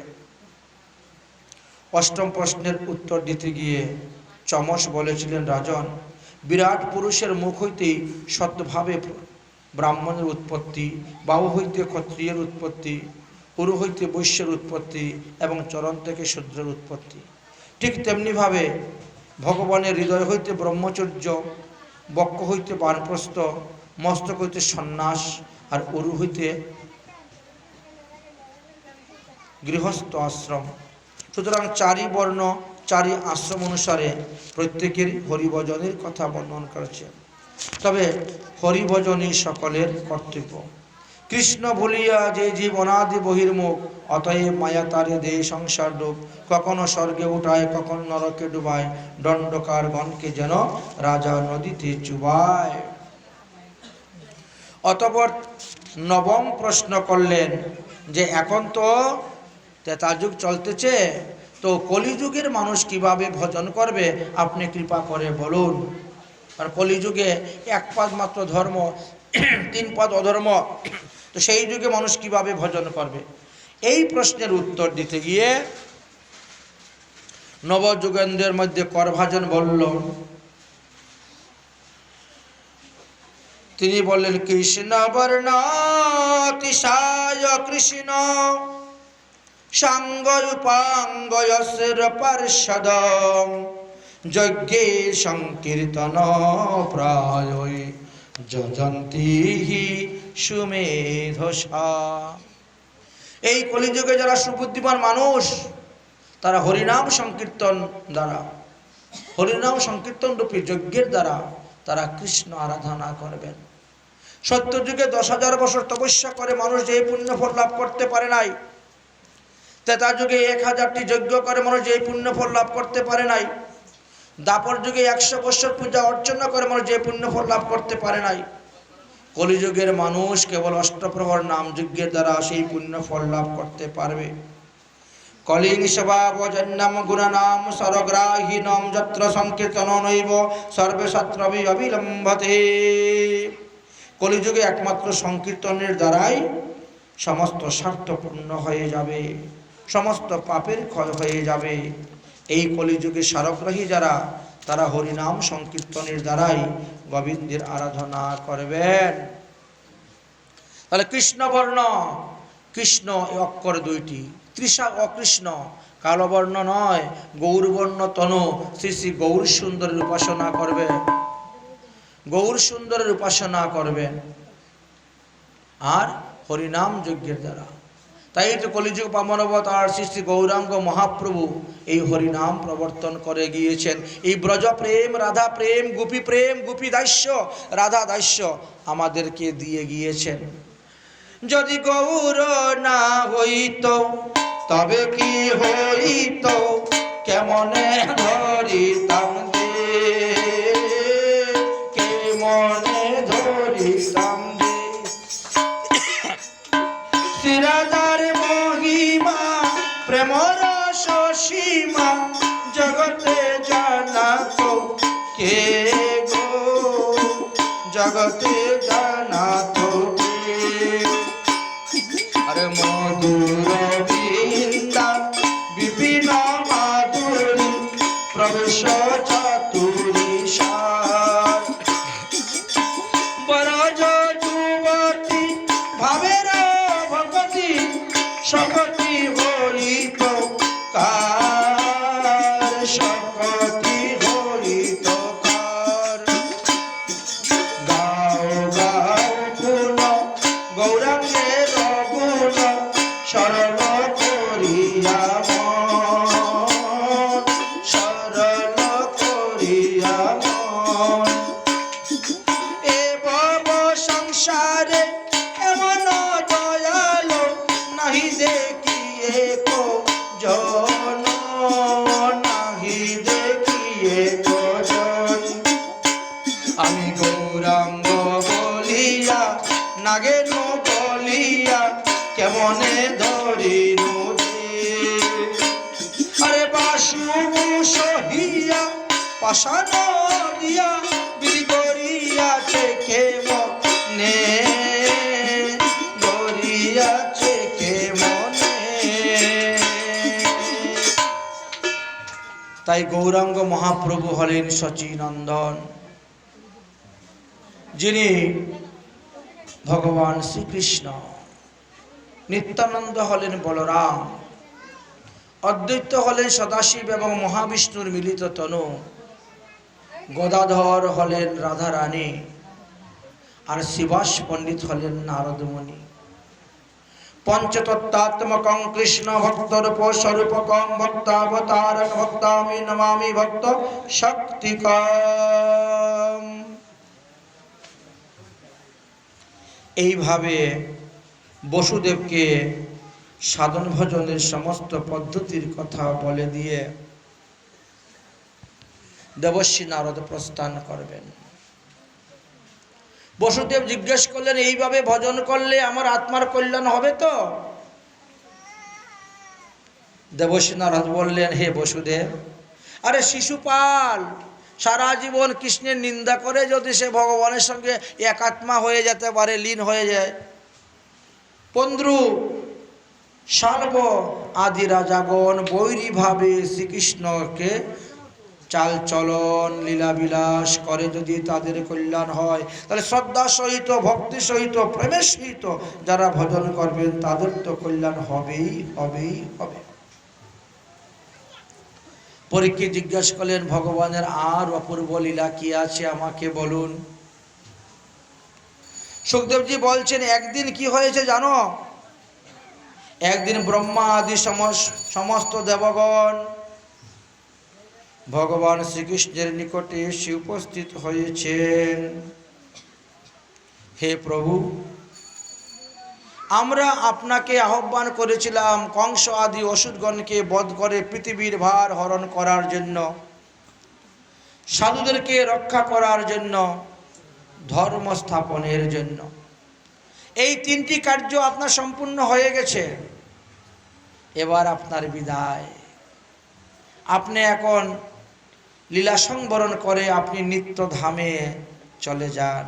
অষ্টম প্রশ্নের উত্তর দিতে গিয়ে চমস বলেছিলেন, রাজন, বিরাট পুরুষের মুখ হইতেই সত্যভাবে ব্রাহ্মণের উৎপত্তি, বাহু হইতে ক্ষত্রিয়ের উৎপত্তি, পুরু হইতে বৈশ্যের উৎপত্তি এবং চরণ থেকে শূদ্রের উৎপত্তি। ঠিক তেমনিভাবে ভগবানের হৃদয় হইতে ব্রহ্মচর্য, বক্ষ হইতে বানপ্রস্থ, মস্তক হইতে সন্ন্যাস আর উরু হইতে গৃহস্থ আশ্রম। সুতরাং চারি বর্ণ চারি আশ্রম অনুসারে প্রত্যেকের হরিভজনের কথা বর্ণন করেছে। তবে হরিভজনই সকলের কর্তব্য। কৃষ্ণ ভুলিয়া যে জীব অনাদি বহির্মুখ, অতএব মায়া তারে দেয় সংসার রূপ। কখনো স্বর্গে উঠায়, কখন নরকে ডুবায়, দণ্ডকার গণকে যেন রাজা নদীতে চুবায়। অতঃপর নবম প্রশ্ন করলেন যে এখন তো ত্রেতাযুগ চলতেছে, তো কলিযুগের মানুষ কিভাবে ভজন করবে? আপনি কৃপা করে বলুন। আর কলিযুগে এক পাদ মাত্র ধর্ম, তিন পাদ অধর্ম, তো সেই যুগে মানুষ কিভাবে ভজন করবে? এই প্রশ্নের উত্তর দিতে গিয়ে নবযুগেন্দ্রের মধ্যে করভাজন বলল, তিনি বললেন, কৃষ্ণ বর্ণ তিসায় কৃষ্ণ সাঙ্গরূপাঙ্গয়স্র পার্ষদ যজ্ঞে সংকীর্তন প্রায় যজন্তি সুমেধসা। এই কলিযুগে যারা সুবুদ্ধিমান মানুষ, তারা হরিনাম সংকীর্তন দ্বারা, হরিনাম সংকীর্তন রূপী যজ্ঞের দ্বারা তারা কৃষ্ণ আরাধনা করবেন। সত্যযুগে 10,000 বছর তপস্যা করে মানুষ যে পুণ্য ফল লাভ করতে পারে নাই, ত্রেতা যুগে 1000টি যজ্ঞ করে মানুষ যে পুণ্য ফল লাভ করতে পারে নাই, দাপর যুগে 100 বছর পূজা অর্চনা করে মানুষ যে পুণ্য ফল লাভ করতে পারে নাই, কলিযুগের মানুষ কেবল অষ্টপ্রহর নাম যজ্ঞের দ্বারা সেই পুণ্য ফল লাভ করতে পারবে। কলিং স্বভাবজন্যম গুণনাম সরগ্রাহীনম যত্র সংকীর্তন নৈব সর্বশাস্ত্রবি অবিলম্বতে। কলিযুগে একমাত্র সংকীর্তনের দ্বারাই সমস্ত স্বার্থ পূর্ণ হয়ে যাবে, সমস্ত পাপের ক্ষয় হয়ে যাবে। এই কলিযুগে সারগ্রাহী যারা, তারা হরিনাম সংকীর্তনের দ্বারাই গোবিন্দের আরাধনা করবেন। তাহলে কৃষ্ণবর্ণ, কৃষ্ণ এই অক্ষর দুইটি, তৃষা অকৃষ্ণ, কালো বর্ণ নয়, গৌরবর্ণ তনু শ্রী শ্রী গৌর সুন্দরের উপাসনা করবে, গৌর সুন্দরের উপাসনা করবেন আর হরিনাম যজ্ঞের দ্বারা। তাই তো কলিযুগ পাবনবতার শ্রী শ্রী গৌরাঙ্গ মহাপ্রভু এই হরিনাম প্রবর্তন করে গিয়েছেন। এই ব্রজ প্রেম, রাধা প্রেম, গোপী প্রেম, গোপী দাস্য, রাধা দাস্য আমাদেরকে দিয়ে গিয়েছেন। যদি গৌর না হইত তবে কি হইত, কেমনে ধরিতাম দে, কেমনে ধরিতাম দে। শ্রীরাধার মহিমা প্রেমর সীমা জগতে জানা তো কে গো, জগতে জানা তো কে। আরে মধুর বৃন্দা বিপিন মাধুরী প্রবেশ চাতুরী সার, বরজ যুবতী ভাবের ভগতি শকতি হরিত কার, শকতি হরিত কার। গাও গাও গুণ গৌরাঙ্গের গুণ সরল করিয়া মন, সরল করিয়া মন। এ ভব সংসারে এমন দয়ালো নাহি দেখিয়ে কো জন, নাহি দেখিয়ে কো জন। আমি গৌরাঙ্গ বলিয়া নাগেন বলিয়া কেমনে ধরিনু দে। আরে বাসু সহিয়া পাশান দিয়া বিধি করিয়াছে কেমনে, তাই গৌরাঙ্গ মহাপ্রভু হলেন সচিনন্দন, যিনি ভগবান শ্রীকৃষ্ণ। নিত্যানন্দ হলেন বলরাম, অদ্বৈত হলেন সদাশিব এবং মহাবিষ্ণুর মিলিত তনু, গদাধর হলেন রাধারানী, আর শিবাস পণ্ডিত হলেন নারদমণি। পঞ্চতত্ত্বাত্মকং কৃষ্ণ ভক্তরূপ স্বরূপকং ভক্তাবতারং ভক্তামি নমামি ভক্ত শক্তিকং। এইভাবে বসুদেবকে সাধন ভজনের সমস্ত পদ্ধতির কথা বলে দিয়ে দেবর্ষি নারদ প্রস্থান করবেন। বসুদেব জিজ্ঞেস করলেন, এইভাবে ভজন করলে আমার আত্মার কল্যাণ হবে তো? দেবর্ষি নারদ বললেন, হে বসুদেব, আরে শিশুপাল সারা জীবন কৃষ্ণের নিন্দা করে যদি সে ভগবানের সঙ্গে একাত্মা হয়ে যেতে পারে, লীন হয়ে যায়, পন্দ্রু সার্ব আদি রাজাগণ বৈরীভাবে শ্রীকৃষ্ণকে চাল চলন লীলাবিলাস করে যদি তাদের কল্যাণ হয়, তাহলে শ্রদ্ধা সহিত ভক্তি সহিত প্রেমের সহিত যারা ভজন করবেন তাদের তো কল্যাণ হবেই হবেই হবে। পরীক্ষিত জিজ্ঞাসা করলেন, ভগবানের আর অপূর্ব লীলা কি আছে আমাকে বলুন। সুখদেবজি বলছেন, একদিন কি হয়েছে জানো? একদিন ব্রহ্মা আদি সমস্ত দেবগণ ভগবান শ্রীকৃষ্ণের নিকটে এসে উপস্থিত হয়েছেন। হে প্রভু, আমরা আপনাকে আহ্বান করেছিলাম কংস আদি অসুরগণকে বধ করে পৃথিবীর ভার হরণ করার জন্য, সাধুদেরকে রক্ষা করার জন্য, ধর্ম স্থাপনের জন্য। এই তিনটি কার্য আপনার সম্পূর্ণ হয়ে গেছে, এবার আপনার বিদায়। আপনি এখন লীলা সংবরণ করে আপনি নিত্য ধামে চলে যান।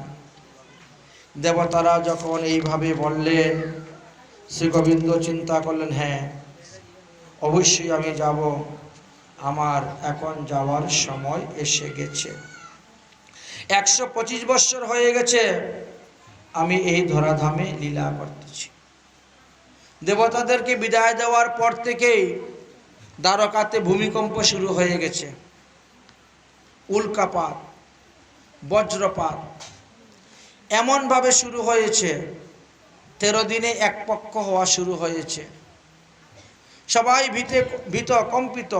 দেবতারা যখন এইভাবে বললেন, শ্রী গোবিন্দ চিন্তা করলেন, হ্যাঁ অবশ্যই আমি যাব, আমার এখন যাওয়ার সময় এসে গেছে। 125 বৎসর হয়ে গেছে আমি এই ধরাধামে লীলা করতেছি। দেবতাদেরকে বিদায় দেওয়ার পর থেকেই দ্বারকাতে ভূমিকম্প শুরু হয়ে গেছে, উল্কাপাত, বজ্রপাত এমনভাবে শুরু হয়েছে, 13 দিনে এক পক্ষ হওয়া শুরু হয়েছে। সবাই ভীত কম্পিত।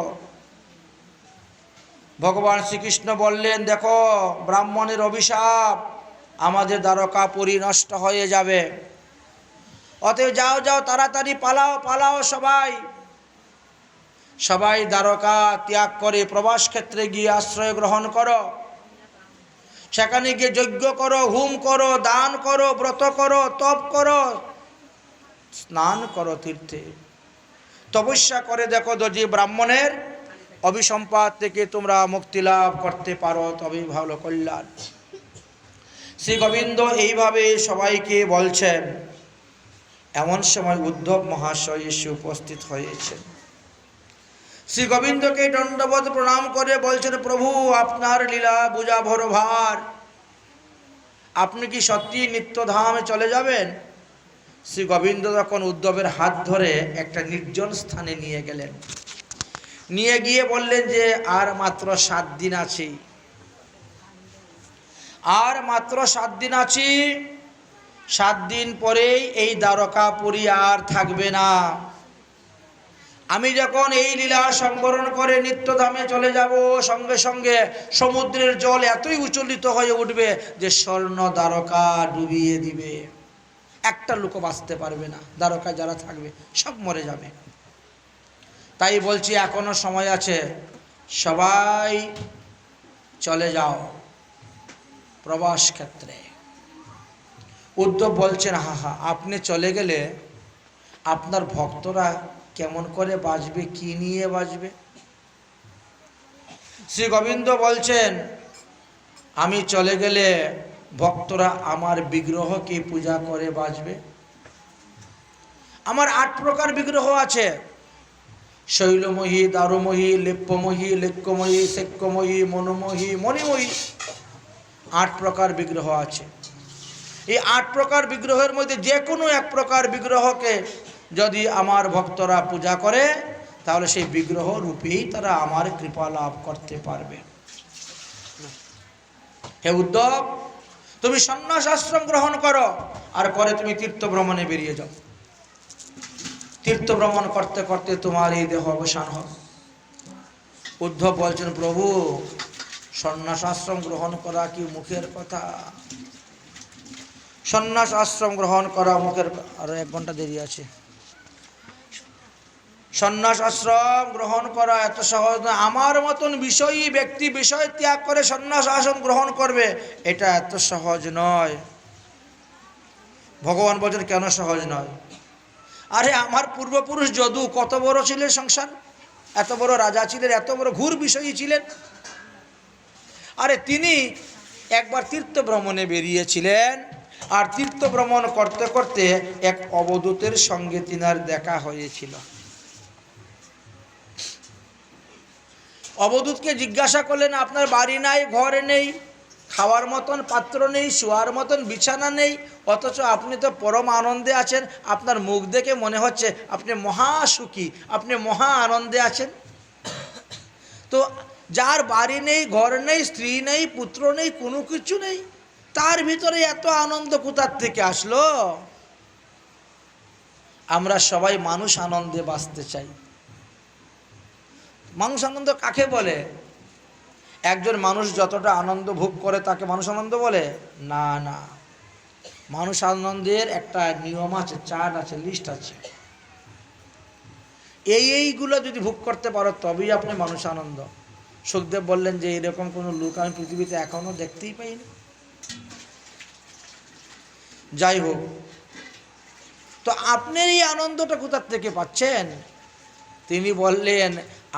ভগবান শ্রীকৃষ্ণ বললেন, দেখো ব্রাহ্মণের অভিশাপ, আমাদের দ্বারকাপুরী নষ্ট হয়ে যাবে, অতএব যাও যাও তাড়াতাড়ি পালাও পালাও সবাই দ্বারকা ত্যাগ করে প্রবাস ক্ষেত্রে গিয়ে আশ্রয় গ্রহণ করো, সেখানে গিয়ে যজ্ঞ করো, হোম করো, দান করো, ব্রত করো, তপ করো, স্নান করো তীর্থে, তপস্যা করে দেখো যদি ব্রাহ্মণের অভিসম্পাত থেকে তোমরা মুক্তি লাভ করতে পারো তবেই ভালো কল্যাণ। শ্রী গোবিন্দ এইভাবে সবাইকে বলছেন। এমন সময় উদ্ধব মহাশয় এসে উপস্থিত হয়েছেন। শ্রী গোবিন্দকে দণ্ডবোধ প্রণাম করে বলছেন, প্রভু আপনার লীলা বুঝা ভর ভার, আপনি কি সত্যি নিত্যধামে চলে যাবেন? শ্রী গোবিন্দ তখন উদ্ধবের হাত ধরে একটা নির্জন স্থানে নিয়ে গেলেন, নিয়ে গিয়ে বললেন যে আর মাত্র 7 দিন আছে, আর মাত্র 7 দিন আছে, 7 দিন পরেই এই দ্বারকাপুরী আর থাকবে না। আমি যখন এই লীলা সংবরণ করে নিত্যধামে চলে যাব, সঙ্গে সঙ্গে সমুদ্রের জল এতই উচ্চলিত হয়ে উঠবে যে স্বর্ণ দ্বারকা ডুবিয়ে দিবে, একটা লোক বাঁচতে পারবে না, দ্বারকা যারা থাকবে সব মরে যাবে। তাই বলছি এখনো সময় আছে, সবাই চলে যাও প্রবাস ক্ষেত্রে। উদ্ধব বলছেন, হা আপনি চলে গেলে আপনার ভক্তরা কেমন করে বাঁচবে, কি নিয়ে বাঁচবে? শ্রী গোবিন্দ বলছেন, আমি চলে গেলে ভক্তরা আমার বিগ্রহকে পূজা করে বাঁচবে। আমার 8 প্রকার বিগ্রহ আছে, শৈলময়ী, দারুময়ী, লেপ্যময়ী, লেক্যময়ী, সেক্যময়ী, মনোময়ী, মণিময়ী, 8 প্রকার বিগ্রহ আছে। এই 8 প্রকার বিগ্রহের মধ্যে যে কোনো এক প্রকার বিগ্রহকে যদি আমার ভক্তরা পূজা করে তাহলে সেই বিগ্রহ রূপেই তারা আমার কৃপা লাভ করতে পারবে। হে উদ্ধব, তুমি সন্ন্যাস আশ্রম গ্রহণ করো, আর করে তুমি তীর্থ ভ্রমণে বেরিয়ে যাও। তীর্থ ভ্রমণ করতে করতে তোমার এই দেহ অবসান হবে। উদ্ধব বলছেন, প্রভু, সন্ন্যাস আশ্রম গ্রহণ করা কি মুখের কথা? সন্ন্যাস আশ্রম গ্রহণ করা মুখের, আরো 1 ঘন্টা দেরি আছে। সন্ন্যাস আশ্রম গ্রহণ করা এত সহজ নয়। আমার মতন বিষয়ী ব্যক্তি বিষয় ত্যাগ করে সন্ন্যাস আশ্রম গ্রহণ করবে, এটা এত সহজ নয়। ভগবান বলছেন, কেন সহজ নয়? আরে আমার পূর্বপুরুষ যদু কত বড় ছিলেন সংসার, এত বড় রাজা ছিলেন, এত বড় ঘুর বিষয়ী ছিলেন। আরে তিনি একবার তীর্থ ভ্রমণে বেরিয়েছিলেন, আর তীর্থ ভ্রমণ করতে করতে এক অবধূতের সঙ্গে তিনার দেখা হয়েছিল। অবধূতকে জিজ্ঞাসা করলেন, আপনার বাড়ি নাই, ঘর নেই, খাওয়ার মতন পাত্র নেই, শোয়ার মতন বিছানা নেই, অথচ আপনি তো পরম আনন্দে আছেন। আপনার মুখ দেখে মনে হচ্ছে আপনি মহা সুখী, আপনি মহা আনন্দে আছেন। তো যার বাড়ি নেই, ঘর নেই, স্ত্রী নেই, পুত্র নেই, কোনো কিছু নেই, তার ভিতরে এত আনন্দ কোথার থেকে আসলো? আমরা সবাই মানুষ আনন্দে বাঁচতে চাই। মানুষ আনন্দ কাকে বলে? একজন মানুষ যতটা আনন্দ ভোগ করে তাকে মানুষ আনন্দ বলে? না না, মানুষ আনন্দের একটা নিয়ম আছে, চার্ট আছে, লিস্ট আছে। এইগুলো যদি ভোগ করতে পারো তবেই আপনি মানুষ আনন্দ। সুখদেব বললেন যে এরকম কোনো লোক আমি পৃথিবীতে এখনো দেখতেই পাইনি। যাই হোক, তো আপনার এই আনন্দটা কোথার থেকে পাচ্ছেন? তিনি বললেন,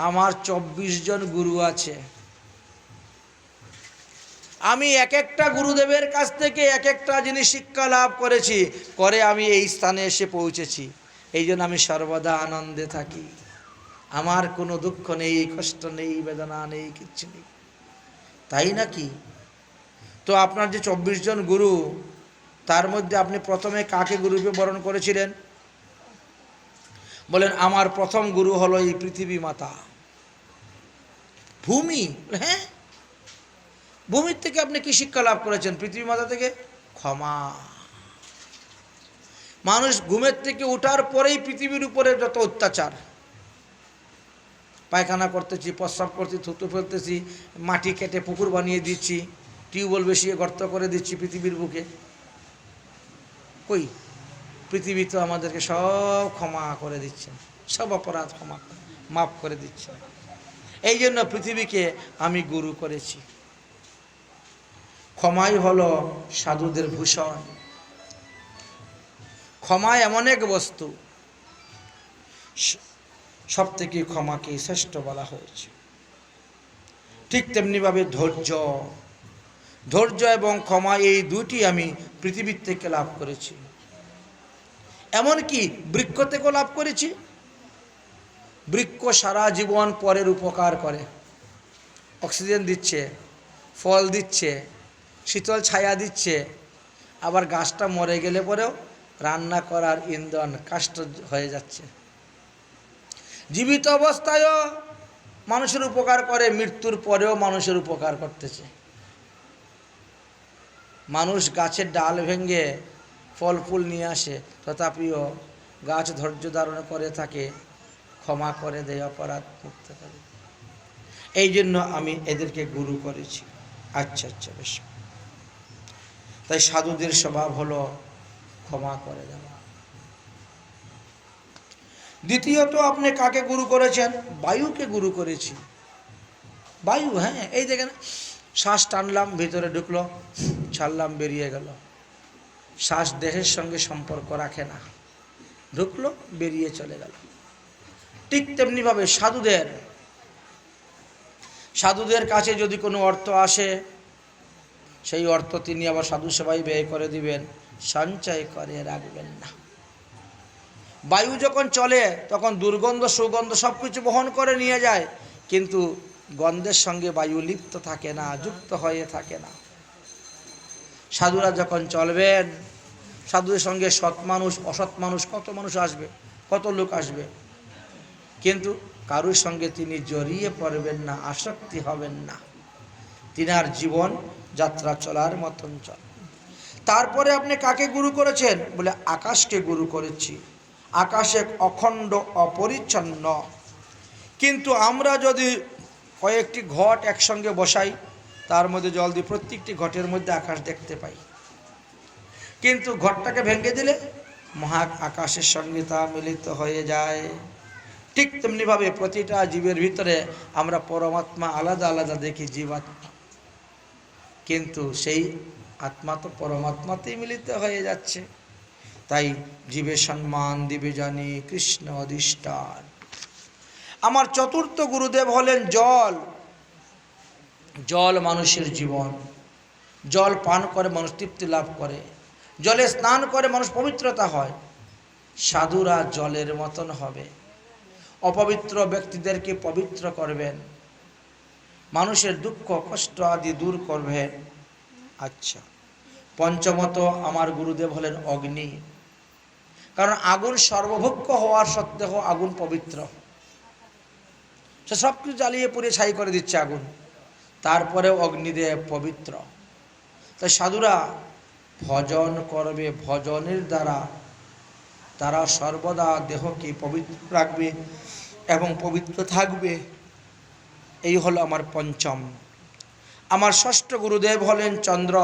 আমার 24 জন গুরু আছে, আমি এক একটা গুরুদেবের কাছ থেকে এক একটা জিনিস শিক্ষা লাভ করেছি, করে আমি এই স্থানে এসে পৌঁছেছি। এই জন্য আমি সর্বদা আনন্দে থাকি, আমার কোনো দুঃখ নেই, কষ্ট নেই, বেদনা নেই, কিচ্ছু নেই। তাই নাকি? তো আপনার যে 24 জন গুরু, তার মধ্যে আপনি প্রথমে কাকে গুরুরূপে বরণ করেছিলেন? বলেন, আমার প্রথম গুরু হলো এই পৃথিবী মাতা, ভূমি। হ্যাঁ, ভূমির থেকে আপনি কি শিক্ষা লাভ করেছেন? পৃথিবী মাতা থেকে ক্ষমা। মানুষ ঘুমের থেকে ওঠার পরেই পৃথিবীর উপরে যত অত্যাচার, পায়খানা করতেছি, প্রস্রাব করছি, থুতু ফেলতেছি, মাটি কেটে পুকুর বানিয়ে দিচ্ছি, টিউবওয়েল বসিয়ে গর্ত করে দিচ্ছি পৃথিবীর বুকে, কই পৃথিবী তো আমাদেরকে সব ক্ষমা করে দিচ্ছেন, সব অপরাধ ক্ষমা মাফ করে দিচ্ছেন। এই জন্য পৃথিবীকে আমি গুরু করেছি। ক্ষমাই হলো সাধুদের ভূষণ। ক্ষমা এমন এক বস্তু, সব থেকে ক্ষমাকে শ্রেষ্ঠ বলা হয়েছে। ঠিক তেমনিভাবে ধৈর্য এবং ক্ষমা, এই দুটি আমি পৃথিবীর থেকে লাভ করেছি। এমনকি বৃক্ষ থেকেও লাভ করেছি। বৃক্ষ সারা জীবন পরের উপকার করে, অক্সিজেন দিচ্ছে, ফল দিচ্ছে, শীতল ছায়া দিচ্ছে, আবার গাছটা মরে গেলে পরেও রান্না করার ইন্ধন কাষ্ঠ হয়ে যাচ্ছে। জীবিত অবস্থায়ও মানুষের উপকার করে, মৃত্যুর পরেও মানুষের উপকার করতেছে। মানুষ গাছের ডাল ভেঙে ফল ফুল নিয়ে আসে, তথাপিও গাছ ধৈর্য ধারণ করে থাকে, ক্ষমা করে দেয়, অপরাধ মুক্ত করে। এই জন্য আমি এদেরকে গুরু করেছি। আচ্ছা আচ্ছা, বেশ। তাই সাধুদের স্বভাব হলো ক্ষমা করে দেওয়া। দ্বিতীয়ত, আপনি কাকে গুরু করেছেন? বায়ুকে গুরু করেছি। বায়ু, হ্যাঁ, এই দেখেন, শ্বাস টানলাম, ভিতরে ঢুকলো, ছাড়লাম, বেরিয়ে গেল। শ্বাস দেহের সঙ্গে সম্পর্ক রাখে না, ঢুকলো, বেরিয়ে চলে গেল। ঠিক তেমনিভাবে সাধুদের কাছে যদি কোনো অর্থ আসে, সেই অর্থ তিনি আবার সাধু সেবায় ব্যয় করে দিবেন, সঞ্চয় করে রাখবেন না। বায়ু যখন চলে তখন দুর্গন্ধ সুগন্ধ সব কিছু বহন করে নিয়ে যায়, কিন্তু গন্ধের সঙ্গে বায়ু লিপ্ত থাকে না, যুক্ত হয়ে থাকে না। সাধুরা যখন চলবেন, সাধুদের সঙ্গে সৎ মানুষ অসৎ মানুষ কত মানুষ আসবে, কত লোক আসবে, কিন্তু কারোর সঙ্গে তিনি জড়িয়ে পড়বেন না, আসক্তি হবেন না। তিনার জীবন যাত্রা চলার মতন চল। তারপরে আপনি কাকে গুরু করেছেন? বলে আকাশকে গুরু করেছি। আকাশ এক অখণ্ড অপরিচ্ছন্ন, কিন্তু আমরা যদি কয়েকটি ঘট একসঙ্গে বসাই, তার মধ্যে জল দিই, প্রত্যেকটি ঘটের মধ্যে আকাশ দেখতে পাই, কিন্তু ঘটটাকে ভেঙে দিলে মহা আকাশের সঙ্গে তা মিলিত হয়ে যায়। ঠিক তেমনিভাবে প্রতিটা জীবের ভিতরে আমরা পরমাত্মা আলাদা আলাদা দেখি, জীবাত্মা, কিন্তু সেই আত্মা তো পরমাত্মাতেই মিলিত হয়ে যাচ্ছে। তাই জীবে সম্মান দিবে জানি কৃষ্ণ অধিষ্ঠান। আমার চতুর্থ গুরুদেব হলেন জল। জল মানুষের জীবন। জল পান করে মানুষ তৃপ্তি লাভ করে, জলে স্নান করে মানুষ পবিত্রতা হয়। সাধুরা জলের মতন হবে, অপবিত্র ব্যক্তিদেরকে পবিত্র করবেন, মানুষের দুঃখ কষ্ট আদি দূর করবেন। আচ্ছা, পঞ্চমত আমার গুরুদেব হলেন অগ্নি। কারণ আগুন সর্বভোগ্য হওয়ার সত্ত্বেও আগুন পবিত্র, সে সব কিছু জ্বালিয়ে পুড়িয়ে ছাই করে দিচ্ছে আগুন, তারপরেও অগ্নিদেব পবিত্র। তাই সাধুরা ভজন করবে, ভজনের দ্বারা তারা সর্বদা দেহকে পবিত্র রাখবে এবং পবিত্র থাকবে। এই হলো আমার পঞ্চম। আমার ষষ্ঠ গুরুদেব হলেন চন্দ্র।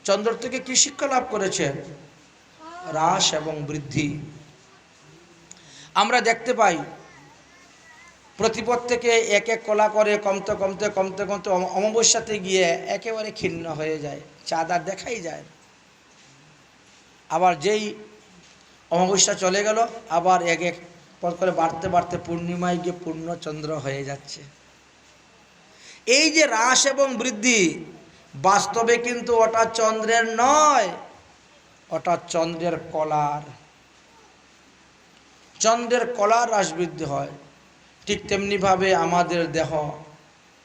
চন্দ্র থেকে কি শিক্ষা লাভ করেছেন? হ্রাস এবং বৃদ্ধি। আমরা দেখতে পাই প্রতিপদ থেকে এক এক কলা করে কমতে কমতে কমতে কমতে অমাবস্যাতে গিয়ে একেবারে ক্ষীণ হয়ে যায়, চাঁদ আর দেখাই যায় না। আবার যেই অমাবস্যা চলে গেল, আবার এক এক পর করে বাড়তে বাড়তে পূর্ণিমায় গিয়ে পূর্ণচন্দ্র হয়ে যাচ্ছে। এই যে হ্রাস এবং বৃদ্ধি, বাস্তবে কিন্তু ওটা চন্দ্রের নয়, ওটা চন্দ্রের কলার। চন্দ্রের কলার হ্রাস বৃদ্ধি হয়। ঠিক তেমনিভাবে আমাদের দেহ,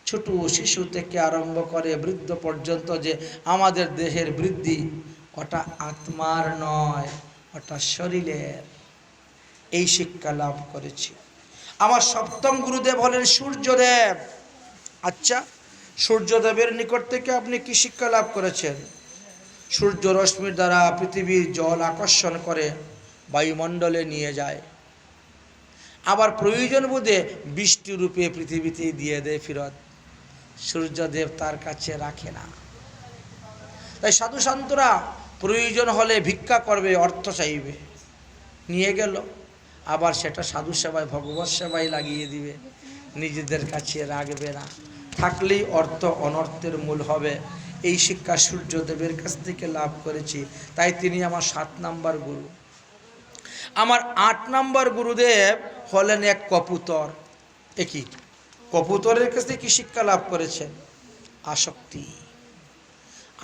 ছোট শিশু থেকে আরম্ভ করে বৃদ্ধ পর্যন্ত যে আমাদের দেহের বৃদ্ধি, ওটা আত্মার নয়, ওটা শরীরের। এই শিক্ষা লাভ করেছি। আমার সপ্তম গুরুদেব হলেন সূর্যদেব। আচ্ছা, সূর্যদেবের নিকট থেকে আপনি কি শিক্ষা লাভ করেছেন? সূর্য রশ্মির দ্বারা পৃথিবীর জল আকর্ষণ করে বায়ুমণ্ডলে নিয়ে যায়, আবার প্রয়োজন বোধে বৃষ্টি রূপে পৃথিবীতে দিয়ে দেয় ফিরত। সূর্যদেব তার কাছে রাখে না। তাই সাধু সন্তরা প্রয়োজন হলে ভিক্ষা করবে, অর্থ চাইবে, নিয়ে গেল, আবার সেটা সাধু সেবায় ভগবত সেবায় লাগিয়ে দিবে, নিজেদের কাছে রাখবে না। থাকলেই অর্থ অনর্থের মূল হবে। এই শিক্ষা সূর্যদেবের কাছ থেকে লাভ করেছি, তাই তিনি আমার 7 নম্বর গুরু। আমার 8 নম্বর গুরুদেব হলেন এক কবুতর। একই কবুতরের কাছ থেকে কি শিক্ষা লাভ করেছেন? আসক্তি।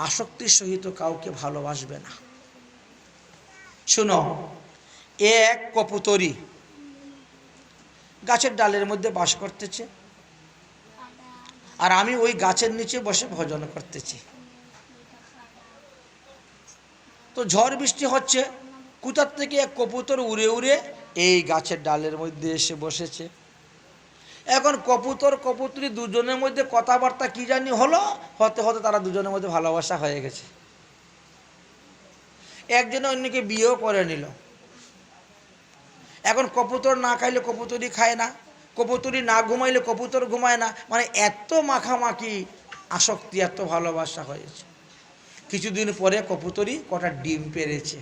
আসক্তির সহিত কাউকে ভালোবাসবে না। শুনো, এক কবুতরি গাছের ডালের মধ্যে বাস করতেছে, আর আমি ওই গাছের নিচে বসে ভজন করতেছি। তো ঝড় বৃষ্টি হচ্ছে, কোথার থেকে এক কবুতর উড়ে উড়ে এই গাছের ডালের মধ্যে এসে বসেছে। এখন কবুতর কবুতরি দুজনের মধ্যে কথাবার্তা কি জানি হলো, হতে হতে তারা দুজনের মধ্যে ভালোবাসা হয়ে গেছে। একজনে অন্যকে বিয়েও করে নিল। এখন কবুতর না খাইলে কবুতরি খায় না, কবুতরি না ঘুমাইলে কবুতর ঘুমায় না। মানে এত মাখামাখি আসক্তি, এত ভালোবাসা হয়েছে। কিছুদিন পরে কবুতরি কটা ডিম পেড়েছে।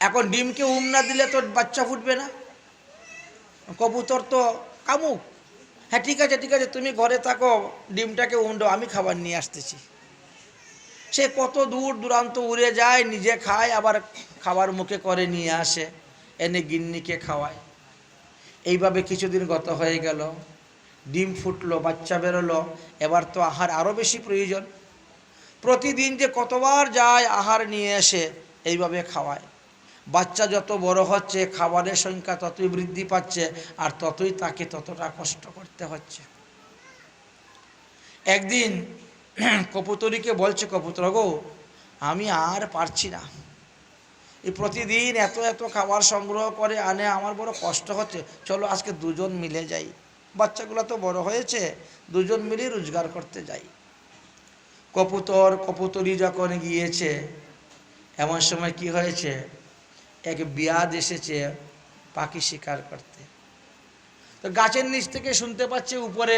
এখন ডিমকে না দিলে তো বাচ্চা ফুটবে না। কবুতর তো কামুক, হ্যাঁ ঠিক আছে ঠিক আছে, তুমি ঘরে থাকো, ডিমটাকে দাও, আমি খাবার নিয়ে আসতেছি। সে কত দূর দূরান্ত উড়ে যায়, নিজে খায়, আবার খাবার মুখে করে নিয়ে আসে, এনে গিন্নিকে খাওয়ায়। এইভাবে কিছুদিন গত হয়ে গেল, ডিম ফুটলো, বাচ্চা বেরোলো। এবার তো আহার আরও বেশি প্রয়োজন। প্রতিদিন যে কতবার যায় আহার নিয়ে এসে, এইভাবে খাওয়ায়। বাচ্চা যত বড় হচ্ছে খাবারের সংখ্যা ততই বৃদ্ধি পাচ্ছে, আর ততই তাকে ততটা কষ্ট করতে হচ্ছে। একদিন কবুতরীকে বলছে, কবুতর গো, আমি আর পারছি না, এই প্রতিদিন এত এত খাবার সংগ্রহ করে আনে, আমার বড় কষ্ট হচ্ছে, চলো আজকে দুজন মিলে যাই, বাচ্চাগুলো তো বড় হয়েছে, দুজন মিলে রোজগার করতে যাই। কবুতরী যখন গিয়েছে, এমন সময় কি হয়েছে, এক বিয়াদ এসেছে পাখি শিকার করতে। তো গাছের নিচ থেকে শুনতে পাচ্ছে উপরে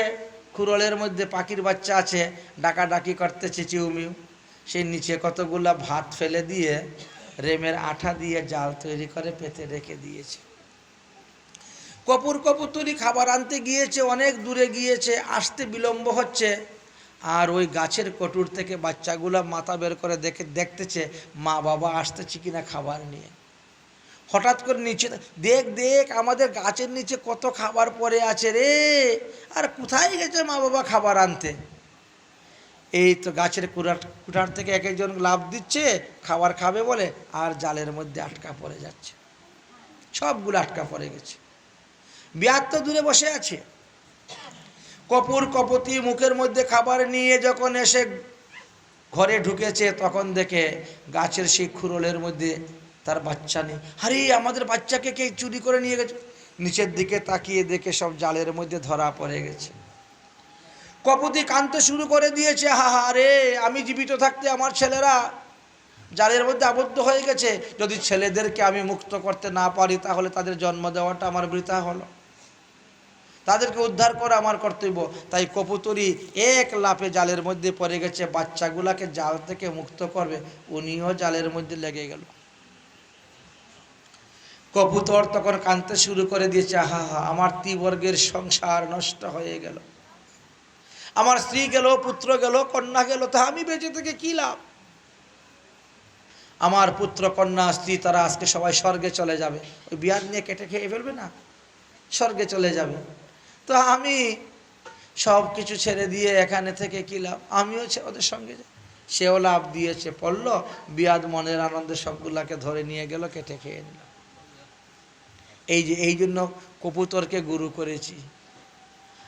খুরলের মধ্যে পাখির বাচ্চা আছে, ডাকাডাকি করতেছে চিউমিউ। সেই নিচে কতগুলা ভাত ফেলে দিয়ে রেমের আঠা দিয়ে জাল তৈরি করে পেতে রেখে দিয়েছে। কবুতরী খাবার আনতে গিয়েছে, অনেক দূরে গিয়েছে, আসতে বিলম্ব হচ্ছে। আর ওই গাছের কটুর থেকে বাচ্চাগুলা মাথা বের করে দেখতেছে মা বাবা আসতেছে কিনা খাবার নিয়ে। হঠাৎ করে নিচে দেখ আমাদের গাছের নিচে কত খাবার পড়ে আছে রে, আর কোথায় গেছে মা বাবা খাবার আনতে। এই তো গাছের কুঠার থেকে এক একজন লাফ দিচ্ছে খাবার খাবে বলে, আর জালের মধ্যে আটকা পড়ে যাচ্ছে, সবগুলো আটকা পড়ে গেছে। বিয়ার তো দূরে বসে আছে। কপতি মুখের মধ্যে খাবার নিয়ে যখন এসে ঘরে ঢুকেছে, তখন দেখে গাছের সেই খুরলের মধ্যে তার বাচ্চা নেই। আরে আমাদের বাচ্চাকে কে চুরি করে নিয়ে গেছে। নিচের দিকে তাকিয়ে দেখে সব জালের মধ্যে ধরা পড়ে গেছে। কপতি কাঁদতে শুরু করে দিয়েছে, হা হা রে, আমি জীবিত থাকতে আমার ছেলেরা জালের মধ্যে আবদ্ধ হয়ে গেছে, যদি ছেলেদেরকে আমি মুক্ত করতে না পারি তাহলে তাদের জন্ম দেওয়াটা আমার বৃথা হলো, তাদেরকে উদ্ধার করা আমার কর্তব্য। তাই কবুতরী এক লাফে জালের মধ্যে পড়ে গেছে, বাচ্চাগুলাকে জাল থেকে মুক্ত করবে, উনিও জালের মধ্যে লেগে গেল। কবুতর তখন কাঁদতে শুরু করে দিয়েছে, হা হা, আমার ত্রিবর্গের সংসার নষ্ট হয়ে গেল, আমার স্ত্রী গেল, পুত্র গেল, কন্যা গেল, তা আমি বেঁচে থেকে কি লাভ। আমার পুত্র কন্যা স্ত্রী তারা আজকে সবাই স্বর্গে চলে যাবে, ওই বিয়ার নিয়ে কেটে খেয়ে ফেলবে না, স্বর্গে চলে যাবে। তো আমি সব কিছু ছেড়ে দিয়ে এখানে থেকে কি লাভ, আমিও ওদের সঙ্গে যাই। সেও লাভ দিয়েছে, পড়ল, বিয়াদ মনের আনন্দে সবগুলাকে ধরে নিয়ে গেল, কেটে খেয়ে নিল। এই জন্য কবুতরকে গুরু করেছি।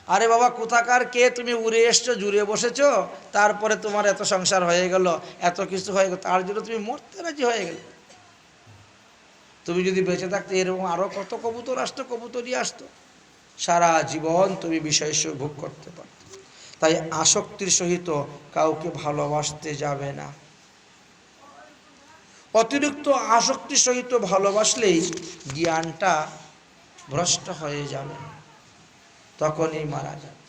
আরে বাবা কোথাকার কে, তুমি উড়ে এসছো, জুড়ে বসেছো, তারপরে তোমার এত সংসার হয়ে গেল, এত কিছু হয়ে গেল, তার জন্য তুমি মরতে রাজি হয়ে গেলে। তুমি যদি বেঁচে থাকতে এরকম আরো কত কবুতর আসতো, কবুতরই আসতো, সারা জীবন তুমি বিষয় ভোগ করতে পারত। তাই আসক্তির সহিত কাউকে ভালোবাসতে যাবে না। অতিরিক্ত আসক্তির সহিত ভালোবাসলেই জ্ঞানটা ভ্রষ্ট হয়ে যাবে, তখনই মারা যাবে।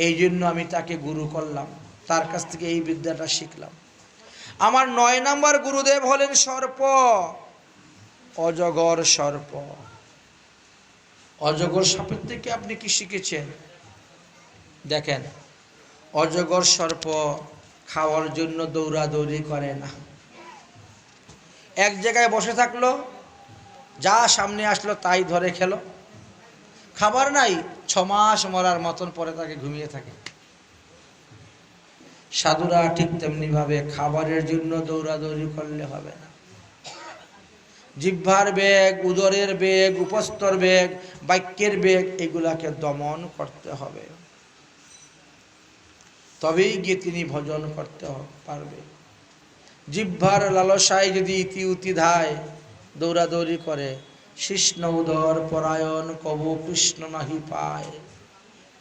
এই জন্য আমি তাকে গুরু করলাম, তার কাছ থেকে এই বিদ্যাটা শিখলাম। আমার 9 নম্বর গুরুদেব হলেন সর্প, অজগর সর্প। অজগর সাপের থেকে আপনি কি শিখেছেন? দেখেন, অজগর সর্প খাওয়ার জন্য দৌড়াদৌড়ি করে না, এক জায়গায় বসে থাকলো, যা সামনে আসলো তাই ধরে খেলো, খাবার নাই, 6 মাস মরার মতন পরে তাকে ঘুমিয়ে থাকে। সাধুরা ঠিক তেমনি ভাবে খাবারের জন্য দৌড়াদৌড়ি করলে হবে না। জিহ্বার বেগ, উদরের বেগ, উপস্থর বেগ, বাক্যের বেগ, এগুলাকে দমন করতে হবে, তবেই গিয়ে তিনি ভজন করতে পারবে। জিহ্বার লালসায় যদি ইতি উতি ধায়, দৌড়াদৌড়ি করে, শিষ্ণ উদর পরায়ণ কবু কৃষ্ণ নাহি পায়,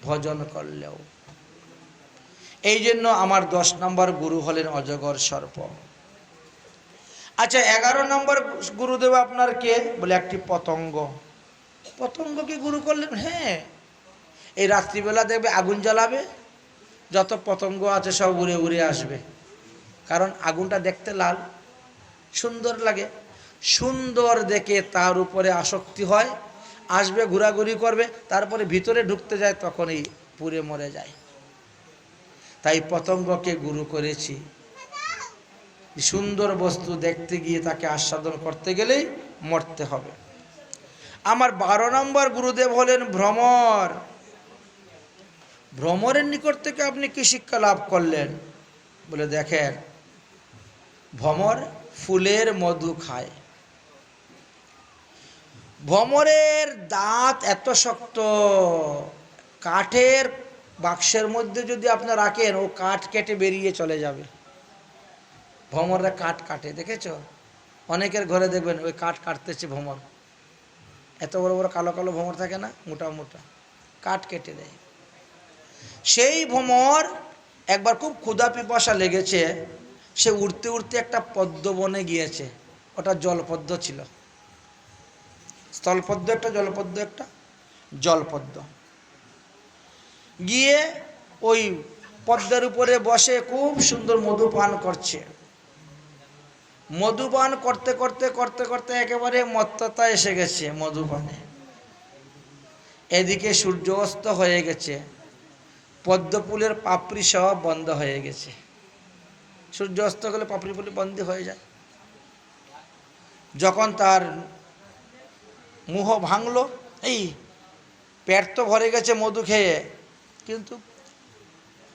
ভজন করলেও। এই জন্য আমার 10 নম্বর গুরু হলেন অজগর সর্প। আচ্ছা, 11 নম্বর গুরুদেব আপনার কে? বলে একটি পতঙ্গ। পতঙ্গকে গুরু করলেন? হ্যাঁ, এই রাত্রিবেলা দেখবে আগুন জ্বালাবে, যত পতঙ্গ আছে সব উড়ে উড়ে আসবে, কারণ আগুনটা দেখতে লাল, সুন্দর লাগে, সুন্দর দেখে তার উপরে আসক্তি হয়, আসবে, ঘোরাঘুরি করবে, তারপরে ভিতরে ঢুকতে যায়, তখনই পুড়ে মরে যায়। তাই পতঙ্গকে গুরু করেছি। সুন্দর বস্তু দেখতে গিয়ে তাকে আস্বাদন করতে গেলেই মরতে হবে। আমার 12 নম্বর গুরুদেব হলেন ভ্রমর। ভ্রমরের নিকট থেকে আপনি কি শিক্ষা লাভ করলেন? বলে দেখেন, ভ্রমর ফুলের মধু খায়। ভ্রমরের দাঁত এত শক্ত, কাঠের বাক্সের মধ্যে যদি আপনি রাখেন ও কাঠ কেটে বেরিয়ে চলে যাবে। ভ্রমররা কাঠ কাটে, দেখেছো? অনেকের ঘরে দেখবেন ওই কাঠ কাটতেছে ভ্রমর। এত বড় বড় কালো কালো ভ্রমর থাকে না, মোটা মোটা, কাঠ কেটে দেয়। সেই ভ্রমর একবার খুব ক্ষুধা পিপাসা লেগেছে, সে উড়তে উড়তে একটা পদ্ম বনে গিয়েছে। ওটা জলপদ্ম ছিল, স্থলপদ্ম একটা, জলপদ্ম একটা। জলপদ্ম গিয়ে ওই পদ্মের উপরে বসে খুব সুন্দর মধু পান করছে। মধুপান করতে করতে করতে করতে একেবারে মত্ততা এসে গেছে মধুপানে। এদিকে সূর্য অস্ত হয়ে গেছে, পদ্মফুলের পাপড়ি সব বন্ধ হয়ে গেছে। সূর্য অস্ত গেলে পাপড়ি ফুল বন্ধ হয়ে যায়। যখন তার মুহ ভাঙলো, এই পেট তো ভরে গেছে মধু খেয়ে, কিন্তু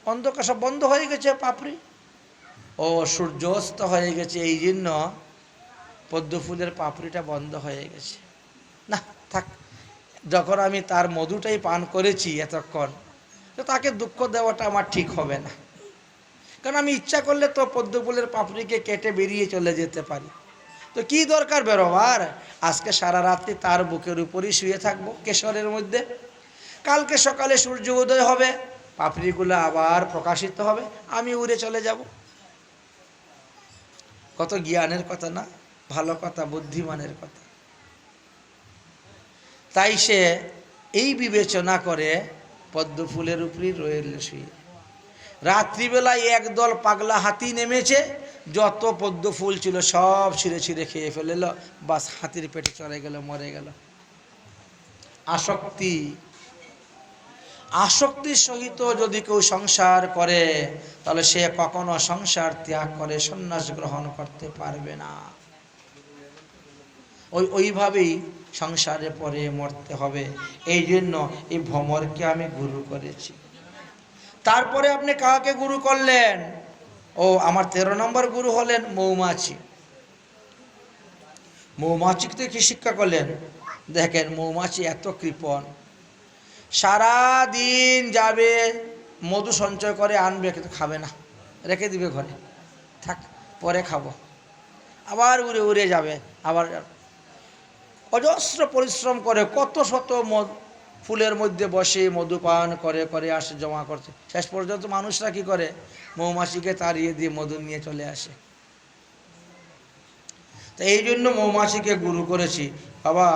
অন্ধকার সব বন্ধ হয়ে গেছে পাপড়ি। ও সূর্য অস্ত হয়ে গেছে, এই জন্য পদ্ম ফুলের পাপড়িটা বন্ধ হয়ে গেছে। না থাক, যখন আমি তার মধুটাই পান করেছি এতক্ষণ, তো তাকে দুঃখ দেওয়াটা আমার ঠিক হবে না। কারণ আমি ইচ্ছা করলে তো পদ্ম ফুলের পাপড়িকে কেটে বেরিয়ে চলে যেতে পারি। তো কি দরকার বেরোবার? আজকে সারা রাত্রি তার বুকের উপরই শুয়ে থাকবো কেশরের মধ্যে। কালকে সকালে সূর্য উদয় হবে, পাপড়িগুলো আবার প্রকাশিত হবে, আমি উড়ে চলে যাব। কত জ্ঞানের কথা না, ভালো কথা, বুদ্ধিমানের কথা। তাই সে এই বিবেচনা করে পদ্ম ফুলের উপরই রইল শুয়ে। রাত্রিবেলায় একদল পাগলা হাতি নেমেছে, যত পদ্ম ফুল ছিল সব ছিঁড়ে ছিঁড়ে খেয়ে ফেলল। বাস, হাতির পেটে চলে গেল, মরে গেল। আসক্তি, আসক্তির সহিত যদি কেউ সংসার করে, তাহলে সে কখনো সংসার ত্যাগ করে সন্ন্যাস গ্রহণ করতে পারবে না। ওইভাবেই সংসারে পরে মরতে হবে। এই জন্য এই ভ্রমরকে আমি গুরু করেছি। তারপরে আপনি কাকে গুরু করলেন? ও আমার 13 নম্বর গুরু হলেন মৌমাছি। মৌমাছিকে কি শিক্ষা করলেন? দেখেন, মৌমাছি এত কৃপণ, সারা দিন যাবে মধু সঞ্চয় করে আনবে, কিন্তু খাবে না, রেখে দিবে ঘরে, থাক পরে খাবো। আবার উড়ে উড়ে যাবে, আবার অজস্র পরিশ্রম করে কত শত ফুলের মধ্যে বসে মধুপান করে করে আসে, জমা করছে। শেষ পর্যন্ত মানুষরা কি করে? মৌমাছিকে তাড়িয়ে দিয়ে মধু নিয়ে চলে আসে। তো এই জন্য মৌমাছিকে গুরু করেছি। বাবা,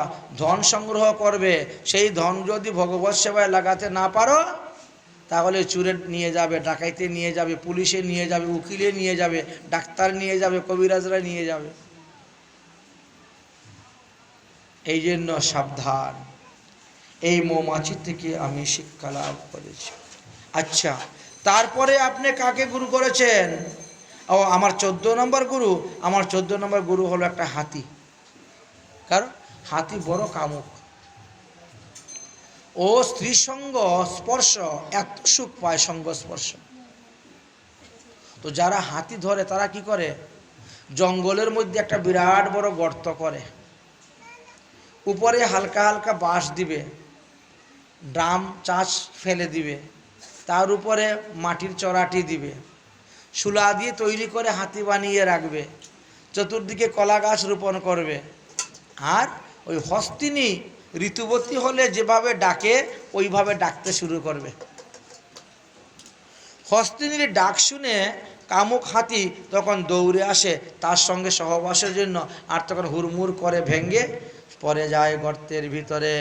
ধন সংগ্রহ করবে, সেই ধন যদি ভগবত সেবায় লাগাতে না পারো, তাহলে চুরে নিয়ে যাবে, ডাকাইতে নিয়ে যাবে, পুলিশে নিয়ে যাবে, উকিলে নিয়ে যাবে, ডাক্তার নিয়ে যাবে, কবিরাজরা নিয়ে যাবে। এই জন্য সাবধান। এই মৌমাছি থেকে আমি শিক্ষা লাভ করেছি। আচ্ছা, তারপরে আপনি কাকে গুরু করেছেন? ও আমার 14 নম্বর গুরু। আমার 14 নম্বর গুরু হলো একটা হাতি। কারণ হাতি বড় কামুক। ও স্ত্রী সঙ্গ স্পর্শ এত সুখ পায়, সঙ্গ স্পর্শ। তো যারা হাতি ধরে তারা কি করে? জঙ্গলের মধ্যে একটা বিরাট বড় গর্ত করে, উপরে হালকা হালকা বাঁশ দিবে, ড্রাম চাষ ফেলে দিবে, তার উপরে মাটির চড়াটি দিবে, শুলা দিয়ে তৈরি করে হাতি বানিয়ে রাখবে, চতুর্দিকে কলা গাছ রোপণ করবে। আর ওই হস্তিনী ঋতুবতী হলে যেভাবে ডাকে ওইভাবে ডাকতে শুরু করবে। হস্তিনীর ডাক শুনে কামুক হাতি তখন দৌড়ে আসে তার সঙ্গে সহবাসের জন্য, আর তখন হুড়মুড় করে ভেঙে পড়ে যায় গর্তের ভিতরে।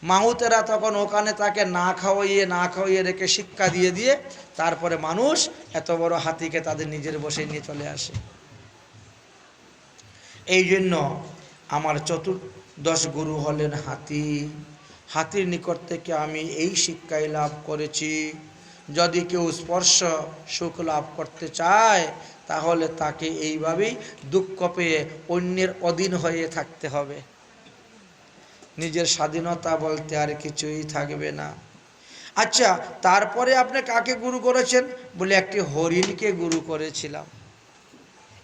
মাহুতেরা তখন ওখানে তাকে না খাওয়িয়ে রেখে শিক্ষা দিয়ে দিয়ে তারপরে মানুষ এত বড় হাতিকে তাদের নিজের বসে নিয়ে চলে আসে। এই জন্য আমার 14 গুরু হলেন হাতি। হাতির নিকট থেকে আমি এই শিক্ষাই লাভ করেছি, যদি কেউ স্পর্শ সুখ লাভ করতে চায় তাহলে তাকে এইভাবেই দুঃখ পেয়ে অন্যের অধীন হয়ে থাকতে হবে। নিজের স্বাধীনতা বলতে আর কিছুই থাকবে না। আচ্ছা, তারপরে আপনি কাকে গুরু করেছেন? বলে একটি হরিণকে গুরু করেছিলাম।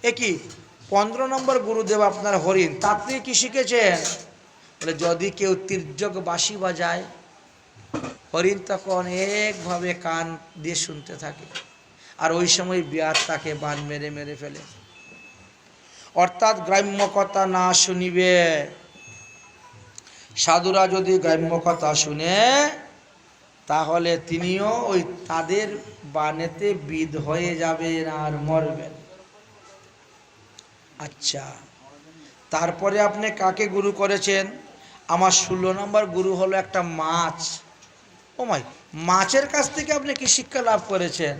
এ কি 15 নম্বর গুরুদেব আপনার হরিণ, তার থেকে কি শিখেছেন? বলে যদি কেউ তির্যক বাঁশি বাজায়, হরিণ তখন একভাবে কান দিয়ে শুনতে থাকে, আর ওই সময় বিয়ার তাকে বান মেরে মেরে ফেলে। অর্থাৎ গ্রাম্য কথা না শুনিবে, সাধুরা যদি গ্রাম্য কথা শুনে তাহলে তিনিও ওই তাদের বানেতে বিধ হয়ে যাবেন আর মরবেন। আচ্ছা, তারপরে আপনি কাকে গুরু করেছেন? আমার 16 নম্বর গুরু হলো একটা মাছ। ও মাই, মাছের কাছ থেকে আপনি কি শিক্ষা লাভ করেছেন?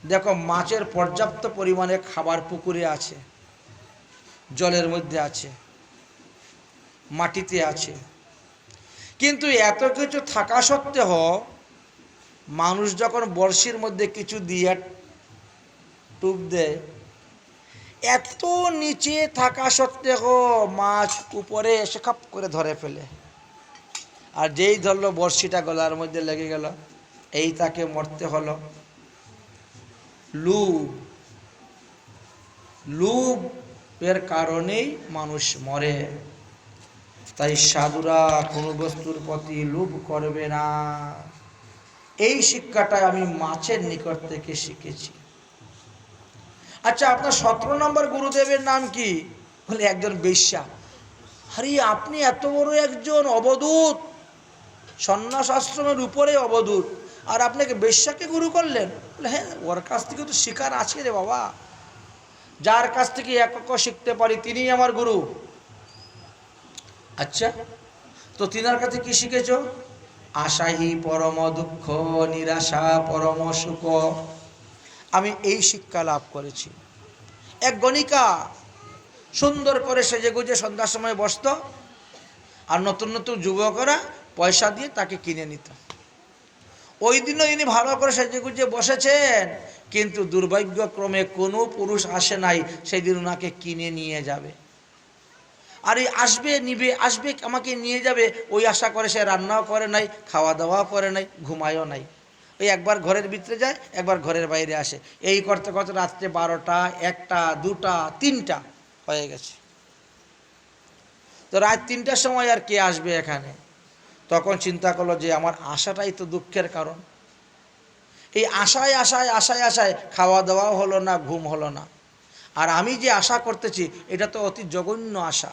দেখো, মাছের পর্যাপ্ত পরিমাণে খাবার পুকুরে আছে, জলের মধ্যে আছে, মাটিতে আছে, কিন্তু এত কিছু থাকা সত্ত্বেও মানুষ যখন বড়শির মধ্যে কিছু দিয়ে টুপ দেয়, এত নিচে থাকা সত্ত্বেও মাছ উপরে এসে খাপ করে ধরে ফেলে, আর যেই ধরলো বড়শিটা গলার মধ্যে লেগে গেল, এই তাকে মরতে হলো। লুভ এর কারণেই মানুষ মরে। তাই সাধুরা কোনো বস্তুর প্রতি লোভ করবে না, এই শিক্ষাটা আমি মাছের নিকট থেকে শিখেছি। আচ্ছা, আপনার 17 নম্বর গুরুদেবের নাম কি? বলে একজন বেশ্যা। আরে আপনি এত বড় একজন অবধূত, সন্ন্যাস আশ্রমের উপরে অবধূত, আর আপনাকে বেশ্যাকে গুরু করলেন? বলে হ্যাঁ, ওর কাছ থেকে তো শিকার আছে রে বাবা, যার কাছ থেকে একক শিখতে পারি তিনিই আমার গুরু। আচ্ছা, তো তিনার কাছে কি শিখেছ? আশাহি পরম দুঃখ, নিরাশা পরম সুখ। আমি এই শিক্ষা লাভ করেছি। এক গণিকা সুন্দর করে সেজে গুজে সন্ধ্যার সময় বসত, আর নতুন নতুন যুবকরা পয়সা দিয়ে তাকে কিনে নিত। ওই দিনও ইনি ভালো করে সেজে গুজে বসেছেন, কিন্তু দুর্ভাগ্যক্রমে কোনো পুরুষ আসে নাই সেই দিন ওনাকে কিনে নিয়ে যাবে। আর এই আসবে নিবে, আসবে আমাকে নিয়ে যাবে, ওই আশা করে সে রান্নাও করে নাই, খাওয়া দাওয়াও করে নাই, ঘুমায়ও নাই। ওই একবার ঘরের ভিতরে যায়, একবার ঘরের বাইরে আসে, এই করতে করতে রাত্রে 12টা, 1টা, 2টা, 3টা হয়ে গেছে। তো রাত 3টার সময় আর কে আসবে এখানে? তখন চিন্তা করলো যে আমার আশাটাই তো দুঃখের কারণ। এই আশায় আশায় আশায় আশায় খাওয়া দাওয়াও হলো না, ঘুম হলো না। আর আমি যে আশা করতেছি এটা তো অতি জঘন্য আশা,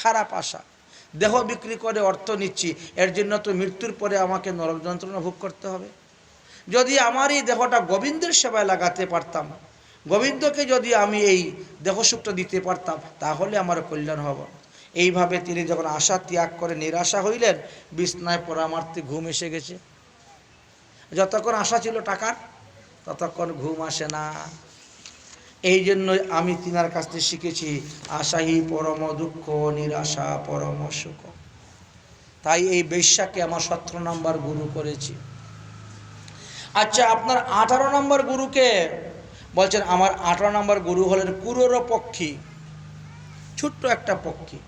খারাপ আশা। দেহ বিক্রি করে অর্থ নিচ্ছি, এর জন্য তো মৃত্যুর পরে আমাকে নরক যন্ত্রণা ভোগ করতে হবে। যদি আমার এই দেহটা গোবিন্দের সেবায় লাগাতে পারতাম, গোবিন্দকে যদি আমি এই দেহসুখটা দিতে পারতাম, তাহলে আমার কল্যাণ হবে। এইভাবে তিনি যখন আশা ত্যাগ করে নিরাশা হইলেন, বিছনায় পরামার্থে ঘুম এসে গেছে। যতক্ষণ আশা ছিল টাকার, ততক্ষণ ঘুম আসে না। এই জন্য আমি তিনার কাছ থেকে শিখেছি আশাহি পরম দুঃখ, নিরাশা পরম সুখ। তাই এই বেশ্যাকে আমার 17 নম্বর গুরু করেছি। আচ্ছা, আপনার 18 নম্বর গুরুকে বলছেন? আমার 18 নম্বর গুরু হলেন কুরোর পক্ষী, ছোট্ট একটা পক্ষী।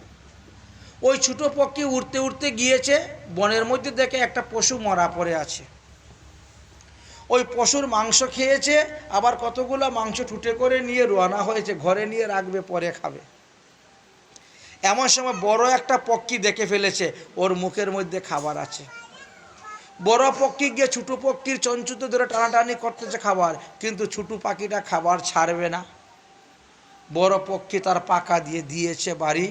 ওই ছোট পক্ষী উড়তে উড়তে গিয়েছে, বনের মধ্যে দেখে একটা পশু মরা পড়ে আছে। ওই পশুর মাংস খেয়েছে, আবার কতগুলো মাংস ঠুটে করে নিয়ে রওনা হয়েছে, ঘরে নিয়ে রাখবে, পরে খাবে। এমন সময় বড় একটা পক্ষী দেখে ফেলেছে, ওর মুখের মধ্যে খাবার আছে। বড় পক্ষী গিয়ে ছোটো পক্ষীর চঞ্চুতে ধরে টানাটানি করতেছে খাবার, কিন্তু ছোটো পাখিটা খাবার ছাড়বে না। বড় পক্ষী তার পাখা দিয়ে দিয়েছে বাড়ি,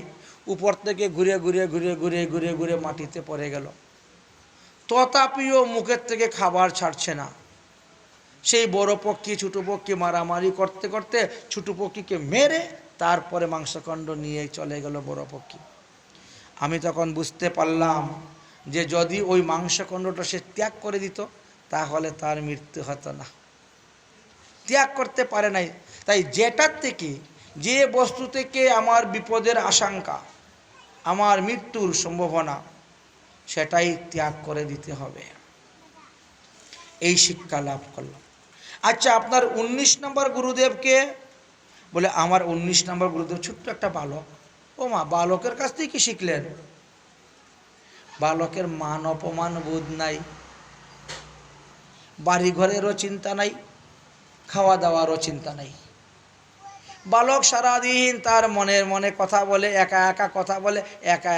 উপর থেকে ঘুরে ঘুরে ঘুরে ঘুরে ঘুরে ঘুরে মাটিতে পড়ে গেল। তথাপিও মুখের থেকে খাবার ছাড়ছে না। সেই বড় পক্ষী ছোটো পক্ষী মারামারি করতে করতে ছোটো পক্ষীকে মেরে তারপরে মাংসখণ্ড নিয়ে চলে গেল বড় পক্ষী। আমি তখন বুঝতে পারলাম যে যদি ওই মাংসখণ্ডটা সে ত্যাগ করে দিত, তাহলে তার মৃত্যু হতো না। ত্যাগ করতে পারে নাই। তাই যেটার থেকে, যে বস্তু থেকে আমার বিপদের আশঙ্কা, আমার মৃত্যুর সম্ভাবনা, সেটাই ত্যাগ করে দিতে হবে। এই শিক্ষা লাভ করলাম। আচ্ছা, আপনার 19 নম্বর গুরুদেবকে? বলে আমার 19 নম্বর গুরুদেব ছোট্ট একটা বালক। ও মা, বালকের কাছ থেকে কি শিখলেন? বালকের মান অপমান বোধ নাই, বাড়ি ঘরেরও চিন্তা নাই, খাওয়া দাওয়ারও চিন্তা নাই। বালক সারাদিন তার মনের মনে কথা বলে, একা একা কথা বলে, একা